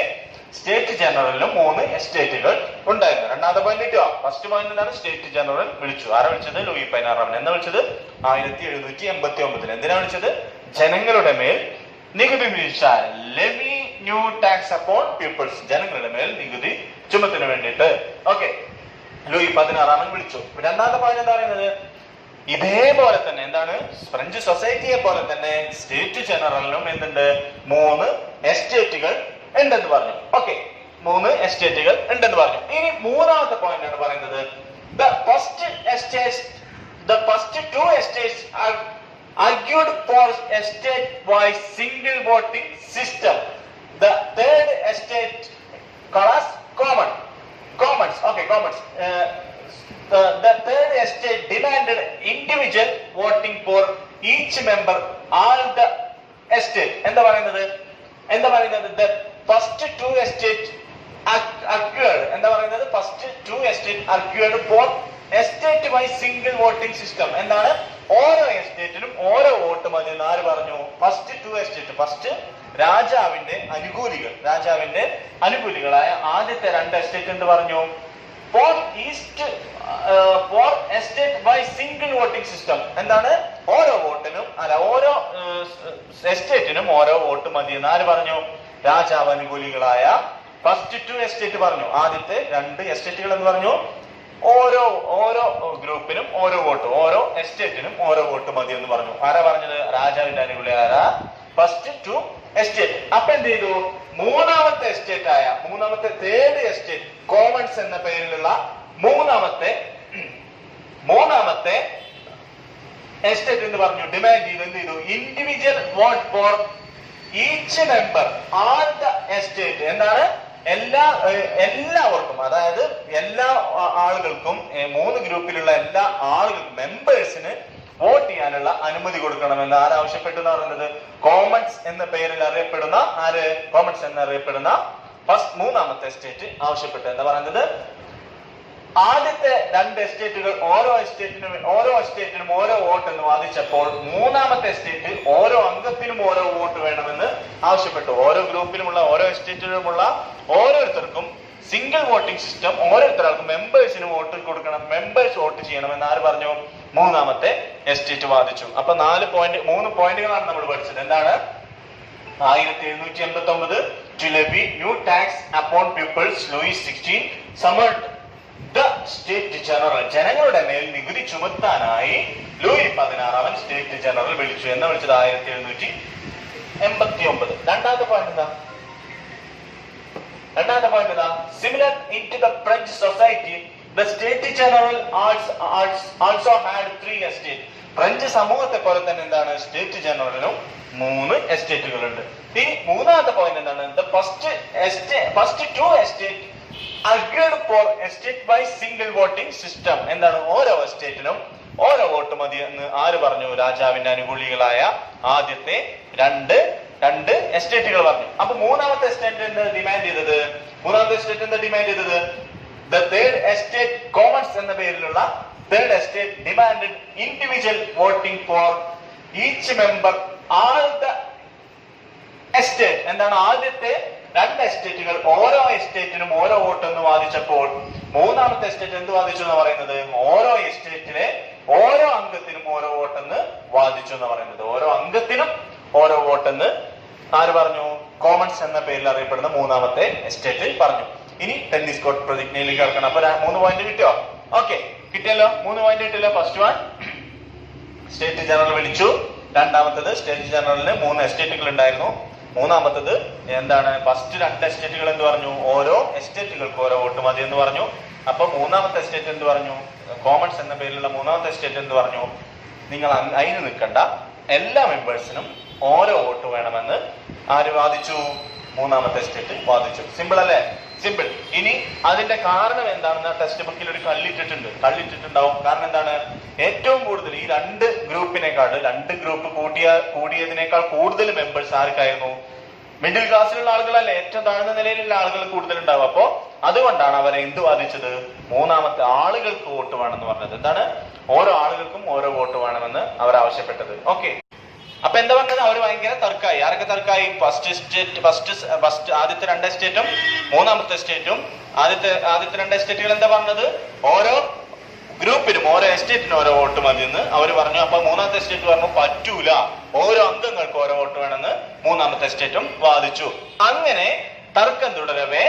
സ്റ്റേറ്റ് ജനറലിനും 3 എസ്റ്റേറ്റുകൾ ഉണ്ടായിരുന്നു. രണ്ടാമത്തെ പോയിന്റ് കിട്ടുക. ഫസ്റ്റ് പോയിന്റ് എന്താണ്? സ്റ്റേറ്റ് ജനറൽ വിളിച്ചു. ആരെ വിളിച്ചത്? ലൂയി 16 എന്താ വിളിച്ചത്? 1789. എന്തിനാ വിളിച്ചത്? ജനങ്ങളുടെ മേൽ നികുതി വിധിച്ചാൽ levy new tax upon peoples, ജനങ്ങളുടെ മേൽ നികുതി ചുമത്തിന് വേണ്ടിയിട്ട്. ഓക്കെ, ലൂയി 16 വിളിച്ചു. രണ്ടാമത്തെ പോയിന്റ് എന്താ പറയുന്നത്? ഇതേപോലെ തന്നെ എന്താണ്? ഫ്രഞ്ച് സൊസൈറ്റിയെ പോലെ തന്നെ സ്റ്റേറ്റ് ജനറലിനും എന്തുണ്ട്? 3 എസ്റ്റേറ്റുകൾ ഉണ്ടെന്ന് പറഞ്ഞു. ഓക്കെ, 3 എസ്റ്റേറ്റുകൾ ഉണ്ടെന്ന് പറഞ്ഞു. ഇനി മൂന്നാമത്തെ പോയിന്റ് ആണ് പറയുന്നത്. The first 2 estates are argued for a state-wise single voting system. The third estate called commons. Okay, commons. The third estate demanded individual voting for each member all the estate. എന്താ പറയുന്നത്? The first 2 estate acquired. എന്താ പറയുന്നത്? First 2 estate acquired for estate by single voting system. എന്താണ്? ഓരോ എസ്റ്റേറ്റിനും ഓരോ vote മതി എന്ന് ആര് പറഞ്ഞു? First 2 estate. ഫസ്റ്റ് രാജാവിന്റെ അനുകൂലികളായ ആദ്യത്തെ 2 എസ്റ്റേറ്റ് എന്ത് പറഞ്ഞു? For estate by single voting system. എന്താണ്? ഓരോ എസ്റ്റേറ്റിനും ഓരോ വോട്ട് മതി എന്ന് ആര് പറഞ്ഞു? രാജാവ് അനുകൂലികളായ ഫസ്റ്റ് 2 എസ്റ്റേറ്റ് പറഞ്ഞു. ആദ്യത്തെ 2 എസ്റ്റേറ്റുകൾ എന്ന് പറഞ്ഞു. ഓരോ ഗ്രൂപ്പിനും ഓരോ വോട്ട്, ഓരോ എസ്റ്റേറ്റിനും ഓരോ വോട്ട് മതി എന്ന് പറഞ്ഞു. ആരാ പറഞ്ഞത്? രാജാവിന്റെ അനുകൂലി ആരാ? First 2 estate. അപ്പൊ എന്ത് ചെയ്തു? മൂന്നാമത്തെ എസ്റ്റേറ്റ് ആയ തേർഡ് എസ്റ്റേറ്റ് കോമൺസ് എന്ന പേരിലുള്ള മൂന്നാമത്തെ എസ്റ്റേറ്റ് എന്ന് പറഞ്ഞു ഡിമാൻഡ് ചെയ്തു. എന്ത് ചെയ്തു? Individual vote for each member all the estate. എന്താണ്? എല്ലാവർക്കും, അതായത് എല്ലാ ആളുകൾക്കും, 3 ഗ്രൂപ്പിലുള്ള എല്ലാ ആളുകൾക്കും മെമ്പേഴ്സിന് വോട്ട് ചെയ്യാനുള്ള അനുമതി കൊടുക്കണമെന്ന് ആരാവശ്യപ്പെട്ടു എന്ന് പറയുന്നത്? കോമൺസ് എന്ന പേരിൽ അറിയപ്പെടുന്ന മൂന്നാമത്തെ എസ്റ്റേറ്റ് ആവശ്യപ്പെട്ടു. എന്താ പറയുന്നത്? ആദ്യത്തെ 2 എസ്റ്റേറ്റുകൾ ഓരോ എസ്റ്റേറ്റിനും ഓരോ വോട്ട് എന്ന് വാദിച്ചപ്പോൾ മൂന്നാമത്തെ എസ്റ്റേറ്റ് ഓരോ അംഗത്തിനും ഓരോ വോട്ട് വേണമെന്ന് ആവശ്യപ്പെട്ടു. ഓരോ ഗ്രൂപ്പിലുമുള്ള ഓരോ എസ്റ്റേറ്റിലുമുള്ള ഓരോരുത്തർക്കും സിംഗിൾ വോട്ടിംഗ് സിസ്റ്റം, ഓരോരുത്തർക്കും മെമ്പേഴ്സിന് വോട്ട് കൊടുക്കണം, മെമ്പേഴ്സ് വോട്ട് ചെയ്യണമെന്ന് ആര് പറഞ്ഞു? മൂന്നാമത്തെ എസ്റ്റേറ്റ് വാദിച്ചു. അപ്പൊ 3 പോയിന്റുകളാണ് നമ്മൾ പഠിച്ചത്. എന്താണ്? 1789 to levy new tax upon pupils. Louis XVI summoned the state general. ജനങ്ങളുടെ മേൽ നികുതി ചുമത്താനായി ലൂയി 16 സ്റ്റേറ്റ് ജനറൽ വിളിച്ചു. എന്ന് വിളിച്ചത് 1789. രണ്ടാമത്തെ പോയിന്റ് എന്താ? Similar into the French society, the state general also had 3 estates. French സമൂഹത്തെ പോലെ തന്നെ എന്താണ്? സ്റ്റേറ്റ് ജനറലിനും 3 എസ്റ്റേറ്റുകളുണ്ട്. ഇനി മൂന്നാമത്തെ പോയിന്റ് എന്താണ്? The first 2 estate agreed for estate by single voting system. എന്താണ്? ഓരോ എസ്റ്റേറ്റിനും ഓരോ വോട്ട് മതി എന്ന് ആര് പറഞ്ഞു? രാജാവിന്റെ അനുകൂലികളായ ആദ്യത്തെ 2 എസ്റ്റേറ്റുകൾ പറഞ്ഞു. അപ്പൊ മൂന്നാമത്തെ എസ്റ്റേറ്റ് എന്താ ഡിമാൻഡ് ചെയ്തത്? The third estate commons എന്ന പേരിലുള്ള third estate demanded individual voting for each member all the estate. എന്താണ്? ആദ്യത്തെ 2 എസ്റ്റേറ്റുകൾ ഓരോ എസ്റ്റേറ്റിനും ഓരോ വോട്ട് എന്ന് വാദിച്ചപ്പോൾ മൂന്നാമത്തെ എസ്റ്റേറ്റ് എന്ത് വാദിച്ചു എന്ന് പറയുന്നത്? ഓരോ എസ്റ്റേറ്റിലെ ഓരോ അംഗത്തിനും ഓരോ വോട്ടെന്ന് വാദിച്ചു എന്ന് പറയുന്നത്. ഓരോ അംഗത്തിനും ഓരോ വോട്ടെന്ന് ആര് പറഞ്ഞു? കോമൺസ് എന്ന പേരിൽ അറിയപ്പെടുന്ന മൂന്നാമത്തെ എസ്റ്റേറ്റ് പറഞ്ഞു. ഇനി ടെന്നീസ് കോർട്ട് പ്രതിജ്ഞയിലേക്ക് കിടക്കണം. അപ്പൊ 3 പോയിന്റ് കിട്ടിയോ? ഓക്കെ, കിട്ടിയല്ലോ. 3 പോയിന്റ് കിട്ടിയല്ലോ. ഫസ്റ്റ് 1 സ്റ്റേറ്റ് ജനറൽ വിളിച്ചു. രണ്ടാമത്തത് സ്റ്റേറ്റ് ജനറലിന് 3 എസ്റ്റേറ്റുകൾ ഉണ്ടായിരുന്നു. മൂന്നാമത്തത് എന്താണ്? ഫസ്റ്റ് 2 എസ്റ്റേറ്റുകൾ എന്ത് പറഞ്ഞു? ഓരോ എസ്റ്റേറ്റുകൾക്ക് ഓരോ വോട്ട് മതി എന്ന് പറഞ്ഞു. അപ്പൊ മൂന്നാമത്തെ എസ്റ്റേറ്റ് എന്ത് പറഞ്ഞു? കോമൺസ് എന്ന പേരിലുള്ള മൂന്നാമത്തെ എസ്റ്റേറ്റ് എന്ത് പറഞ്ഞു? നിങ്ങൾ അതിന് നിൽക്കണ്ട, എല്ലാ മെമ്പേഴ്സിനും ഓരോ വോട്ട് വേണമെന്ന് ആര് വാദിച്ചു? മൂന്നാമത്തെ എസ്റ്റേറ്റ് വാദിച്ചു. സിമ്പിൾ അല്ലേ? സിമ്പിൾ. ഇനി അതിന്റെ കാരണം എന്താണെന്ന് ടെക്സ്റ്റ് ബുക്കിൽ ഒരു കള്ളിട്ടിട്ടുണ്ടാവും. കാരണം എന്താണ്? ഏറ്റവും കൂടുതൽ ഈ 2 ഗ്രൂപ്പ് കൂടിയതിനേക്കാൾ കൂടുതൽ മെമ്പേഴ്സ് ആർക്കായിരുന്നു? മിഡിൽ ക്ലാസ്സിലുള്ള ആളുകളല്ലേ, ഏറ്റവും താഴ്ന്ന നിലയിലുള്ള ആളുകൾ കൂടുതൽ ഉണ്ടാവും. അപ്പോ അതുകൊണ്ടാണ് അവർ എന്ത് വാദിച്ചത്? മൂന്നാമത്തെ ആളുകൾക്ക് വോട്ട് വേണമെന്ന് പറഞ്ഞത്. എന്താണ്? ഓരോ ആളുകൾക്കും ഓരോ വോട്ട് വേണമെന്ന് അവർ ആവശ്യപ്പെട്ടത്. ഓക്കെ, അപ്പൊ എന്താ പറഞ്ഞത്? അവർ ഭയങ്കര തർക്കമായി. ആരൊക്കെ തർക്കമായി? ആദ്യത്തെ 2 എസ്റ്റേറ്റും മൂന്നാമത്തെ എസ്റ്റേറ്റും. ആദ്യത്തെ 2 എസ്റ്റേറ്റുകൾ എന്താ പറഞ്ഞത്? ഓരോ ഗ്രൂപ്പിനും ഓരോ എസ്റ്റേറ്റിനും ഓരോ വോട്ട് മതി എന്ന് അവർ പറഞ്ഞു. അപ്പൊ മൂന്നാമത്തെ എസ്റ്റേറ്റ് പറഞ്ഞു പറ്റൂല, ഓരോ അംഗങ്ങൾക്ക് ഓരോ വോട്ട് വേണമെന്ന് മൂന്നാമത്തെ എസ്റ്റേറ്റും വാദിച്ചു. അങ്ങനെ തർക്കം തുടരവേ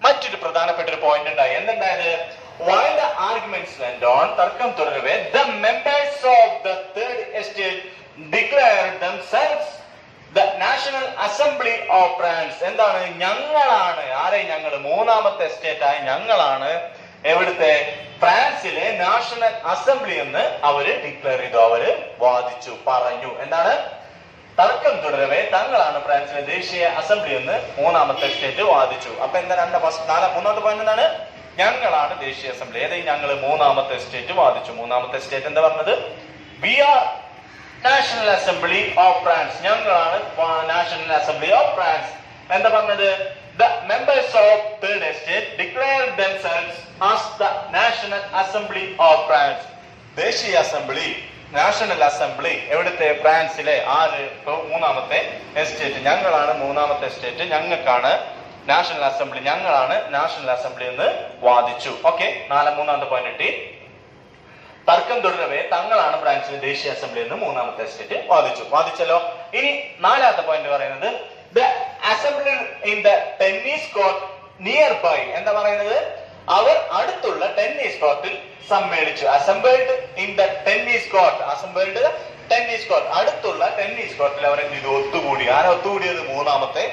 മറ്റൊരു പ്രധാനപ്പെട്ട ഒരു പോയിന്റ് ഉണ്ടായി. എന്തുണ്ടായത്? While the arguments went on, തർക്കം തുടരവേ the members of the third estate declared themselves the National Assembly of France. എന്താണ്? ഞങ്ങളാണ്. ഞങ്ങള് മൂന്നാമത്തെ എസ്റ്റേറ്റ് ആയി ഞങ്ങളാണ് എവിടുത്തെ? ഫ്രാൻസിലെ നാഷണൽ അസംബ്ലി എന്ന് അവര് ഡിക്ലെയർ ചെയ്തു. അവര് വാദിച്ചു, പറഞ്ഞു. എന്താണ്? തർക്കം തുടരവേ തങ്ങളാണ് ഫ്രാൻസിലെ ദേശീയ അസംബ്ലി എന്ന് മൂന്നാമത്തെ എസ്റ്റേറ്റ് വാദിച്ചു. അപ്പൊ എന്താണ്? മൂന്നാമത്തെ പോയിന്റ് എന്താണ്? ഞങ്ങളാണ് ദേശീയ അസംബ്ലി. ഞങ്ങള് മൂന്നാമത്തെ എസ്റ്റേറ്റ് വാദിച്ചു. മൂന്നാമത്തെ എസ്റ്റേറ്റ് എന്താ പറഞ്ഞത്? We are national assembly of France. ഞങ്ങളാണ് നാഷണൽ അസംബ്ലി ഓഫ് ഫ്രാൻസ്. എന്താ പറഞ്ഞത്? The members of third estate declared themselves as the National Assembly of France. ദേശീയ അസംബ്ലി, നാഷണൽ അസംബ്ലി എവിടുത്തെ? ഫ്രാൻസിലെ. മൂന്നാമത്തെ എസ്റ്റേറ്റ്. ഞങ്ങളാണ് മൂന്നാമത്തെ എസ്റ്റേറ്റ്, ഞങ്ങൾക്കാണ് നാഷണൽ അസംബ്ലി, ഞങ്ങളാണ് നാഷണൽ അസംബ്ലി എന്ന് വാദിച്ചു. ഓക്കെ, മൂന്നാമത്തെ പോയിന്റ് കിട്ടി. തർക്കം തുടരവേ തങ്ങളാണ് ഫ്രാൻസിലെ ദേശീയ അസംബ്ലി എന്ന് മൂന്നാമത്തെ എസ്റ്റേറ്റ് വാദിച്ചല്ലോ. ഇനി 4ാമത്തെ പോയിന്റ് പറയുന്നത് The assembly in the tennis court near by എന്താ പറയുന്നത്, അവർ അടുത്തുള്ള ടെന്നീസ് കോർട്ടിൽ സമ്മേളിച്ചു. Assembled in the tennis court, assembled tennis court, അടുത്തുള്ള ടെന്നീസ് കോർട്ടിൽ അവർ എന്ത് ചെയ്തു, ഒത്തുകൂടി. ആരാ ഒത്തുകൂടിയത്? മൂന്നാമത്തെ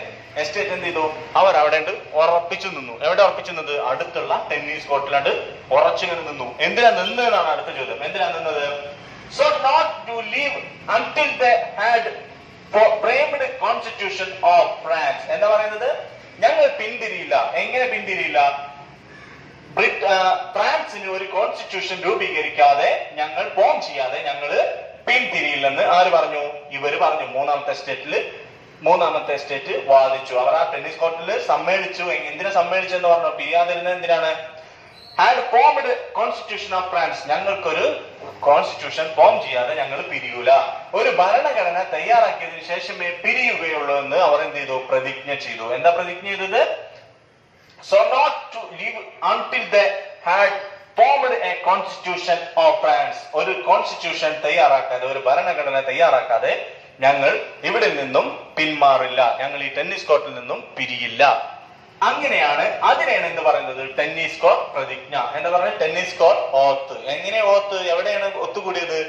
എസ്റ്റേറ്റ് എന്ത് ചെയ്തു, അവർ അവിടെ ഉറപ്പിച്ചു നിന്നു. എവിടെ ഉറപ്പിച്ചു നിന്നത്? അടുത്തുള്ള ടെന്നീസ് കോർട്ടിലാണ്ട് ഉറച്ചിങ്ങനെ നിന്നു. എന്തിനാ നിന്നതെന്നാണ് അടുത്ത ചോദ്യം. എന്തിനാ നിന്നത്? So not to leave until they had framed constitution of France. എന്താ പറയുന്നത്? ഞങ്ങൾ പിന്തിരിയില്ല. എങ്ങനെ പിന്തിരിയില്ല? ഫ്രാൻസിന് ഒരു കോൺസ്റ്റിറ്റ്യൂഷൻ രൂപീകരിക്കാതെ, ഞങ്ങൾ ഫോം ചെയ്യാതെ ഞങ്ങൾ പിന്തിരിയില്ലെന്ന് ആര് പറഞ്ഞു? ഇവര് പറഞ്ഞു. മൂന്നാമത്തെ സ്റ്റേറ്റ് വാദിച്ചു. അവർ ആ ടെന്നീസ് കോർട്ടിൽ സമ്മേളിച്ചു. എന്തിനാ സമ്മേളിച്ചെന്ന് പറഞ്ഞു? പിരിയാതിരുന്നത് എന്തിനാണ്? Had formed constitution of France, ഞങ്ങൾക്കൊരു കോൺസ്റ്റിറ്റ്യൂഷൻ ഫോം ചെയ്യാതെ ഞങ്ങൾ പിരിയൂല, ഒരു ഭരണഘടന തയ്യാറാക്കിയതിനു ശേഷമേ പിരിയുകയുള്ളൂ എന്ന് അവർ എന്ത് ചെയ്തു? പ്രതിജ്ഞ ചെയ്തു. എന്താ പ്രതിജ്ഞ ചെയ്തത്? So not to leave until they had formed a constitution of France, ഒരു കോൺസ്റ്റിറ്റ്യൂഷൻ തയ്യാറാക്കാതെ, ഒരു ഭരണഘടന തയ്യാറാക്കാതെ ഞങ്ങൾ ഇവിടെ നിന്നും പിന്മാറില്ല, ഞങ്ങൾ ഈ ടെന്നീസ് കോർട്ടിൽ നിന്നും പിരിയില്ല. അങ്ങനെയാണ്, അതിനെയാണ് എന്ത് പറയുന്നത്? ടെന്നീസ് കോർട്ട് പ്രതിജ്ഞ. എന്താ പറയുന്നത്? ടെന്നീസ് കോർട്ട് ഓത്ത്. എങ്ങനെ ഓത്ത്? എവിടെയാണ് ഒത്തുകൂടിയത്?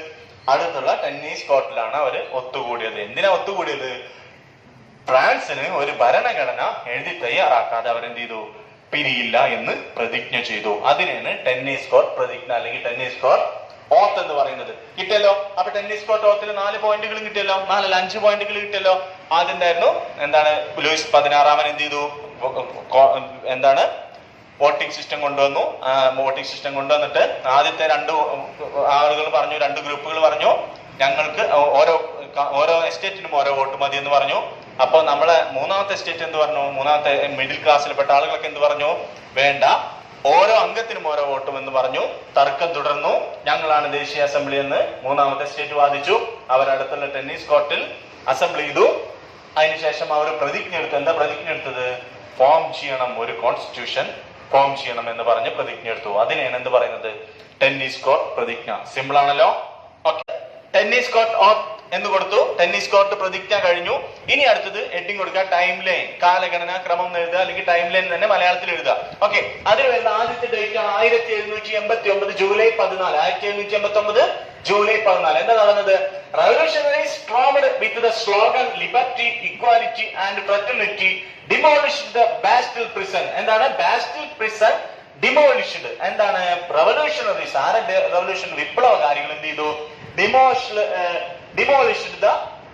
അടുത്തുള്ള ടെന്നീസ് കോർട്ടിലാണ് അവര് ഒത്തുകൂടിയത്. എന്തിനാ ഒത്തുകൂടിയത്? ഫ്രാൻസിന് ഒരു ഭരണഘടന എഴുതി തയ്യാറാക്കാതെ അവരെന്ത് ചെയ്തു? പിരിയില്ല എന്ന് പ്രതിജ്ഞ ചെയ്തു. അതിനെയാണ് ടെന്നീസ് കോർട്ട് പ്രതിജ്ഞ അല്ലെങ്കിൽ ടെന്നീസ് കോർട്ട് ഓത്ത് എന്ന് പറയുന്നത്. കിട്ടിയല്ലോ. അപ്പൊ ടെന്നീസ് കോർട്ട് ഓത്തിൽ 4 പോയിന്റുകൾ കിട്ടിയല്ലോ. 5 പോയിന്റുകൾ കിട്ടിയല്ലോ. ആദ്യം എന്തായിരുന്നു? എന്താണ്? ലൂയിസ് 16 എന്ത് ചെയ്തു? എന്താണ്? വോട്ടിംഗ് സിസ്റ്റം കൊണ്ടുവന്നു. വോട്ടിംഗ് സിസ്റ്റം കൊണ്ടുവന്നിട്ട് ആദ്യത്തെ 2 ആളുകൾ പറഞ്ഞു, 2 ഗ്രൂപ്പുകൾ പറഞ്ഞു, ഞങ്ങൾക്ക് ഓരോ എസ്റ്റേറ്റിനും ഓരോ വോട്ട് മതി എന്ന് പറഞ്ഞു. അപ്പൊ നമ്മളെ മൂന്നാമത്തെ എസ്റ്റേറ്റ് എന്ത് പറഞ്ഞു? മൂന്നാമത്തെ മിഡിൽ ക്ലാസ്സിൽപ്പെട്ട ആളുകളൊക്കെ എന്ത് പറഞ്ഞു? വേണ്ട, ഓരോ അംഗത്തിനും ഓരോ വോട്ടും എന്ന് പറഞ്ഞു. തർക്കം തുടർന്നു. ഞങ്ങളാണ് ദേശീയ അസംബ്ലി എന്ന് മൂന്നാമത്തെ സ്റ്റേറ്റ് വാദിച്ചു. അവരടുത്തുള്ള ടെന്നീസ് കോർട്ടിൽ അസംബ്ലി ചെയ്തു. അതിനുശേഷം അവർ പ്രതിജ്ഞ എടുത്തു. എന്താ പ്രതിജ്ഞ എടുത്തത്? ഫോം ചെയ്യണം, ഒരു കോൺസ്റ്റിറ്റ്യൂഷൻ ഫോം ചെയ്യണം എന്ന് പറഞ്ഞ് പ്രതിജ്ഞ എടുത്തു. അതിനെയാണ് എന്ത് പറയുന്നത്? ടെന്നീസ് കോർട്ട് പ്രതിജ്ഞ. സിമ്പിൾ ആണല്ലോ. ഓക്കെ, ടെന്നീസ് കോർട്ട് ഓത്ത് എന്ന് കൊടുത്തു. ടെന്നീസ് കോർട്ട് പ്രതിജ്ഞ കഴിഞ്ഞു. ഇനി അടുത്തത് ഹെഡിങ് കൊടുക്കുക, ടൈം ലൈൻ, കാലഗണനാ ക്രമം എഴുതുക, അല്ലെങ്കിൽ ടൈം ലൈൻ തന്നെ മലയാളത്തിൽ എഴുതുക. ഓക്കെ, അതിൽ വരുന്ന ആദ്യത്തെ ഡേറ്റ് ആണ് 1789 ജൂലൈ 14. 1789 ജൂലൈ 14. എന്താ നടന്നത്? Revolutionaries formed with the slogan liberty, equality and fraternity demolished the Bastille prison. എന്താണ്? Bastille prison demolished. എന്താണ്? റവല്യൂഷണറീസ്, ആരുടെ റവല്യൂഷൻ? വിപ്ലവകാരികൾ എന്ത് ചെയ്തു? Demolished the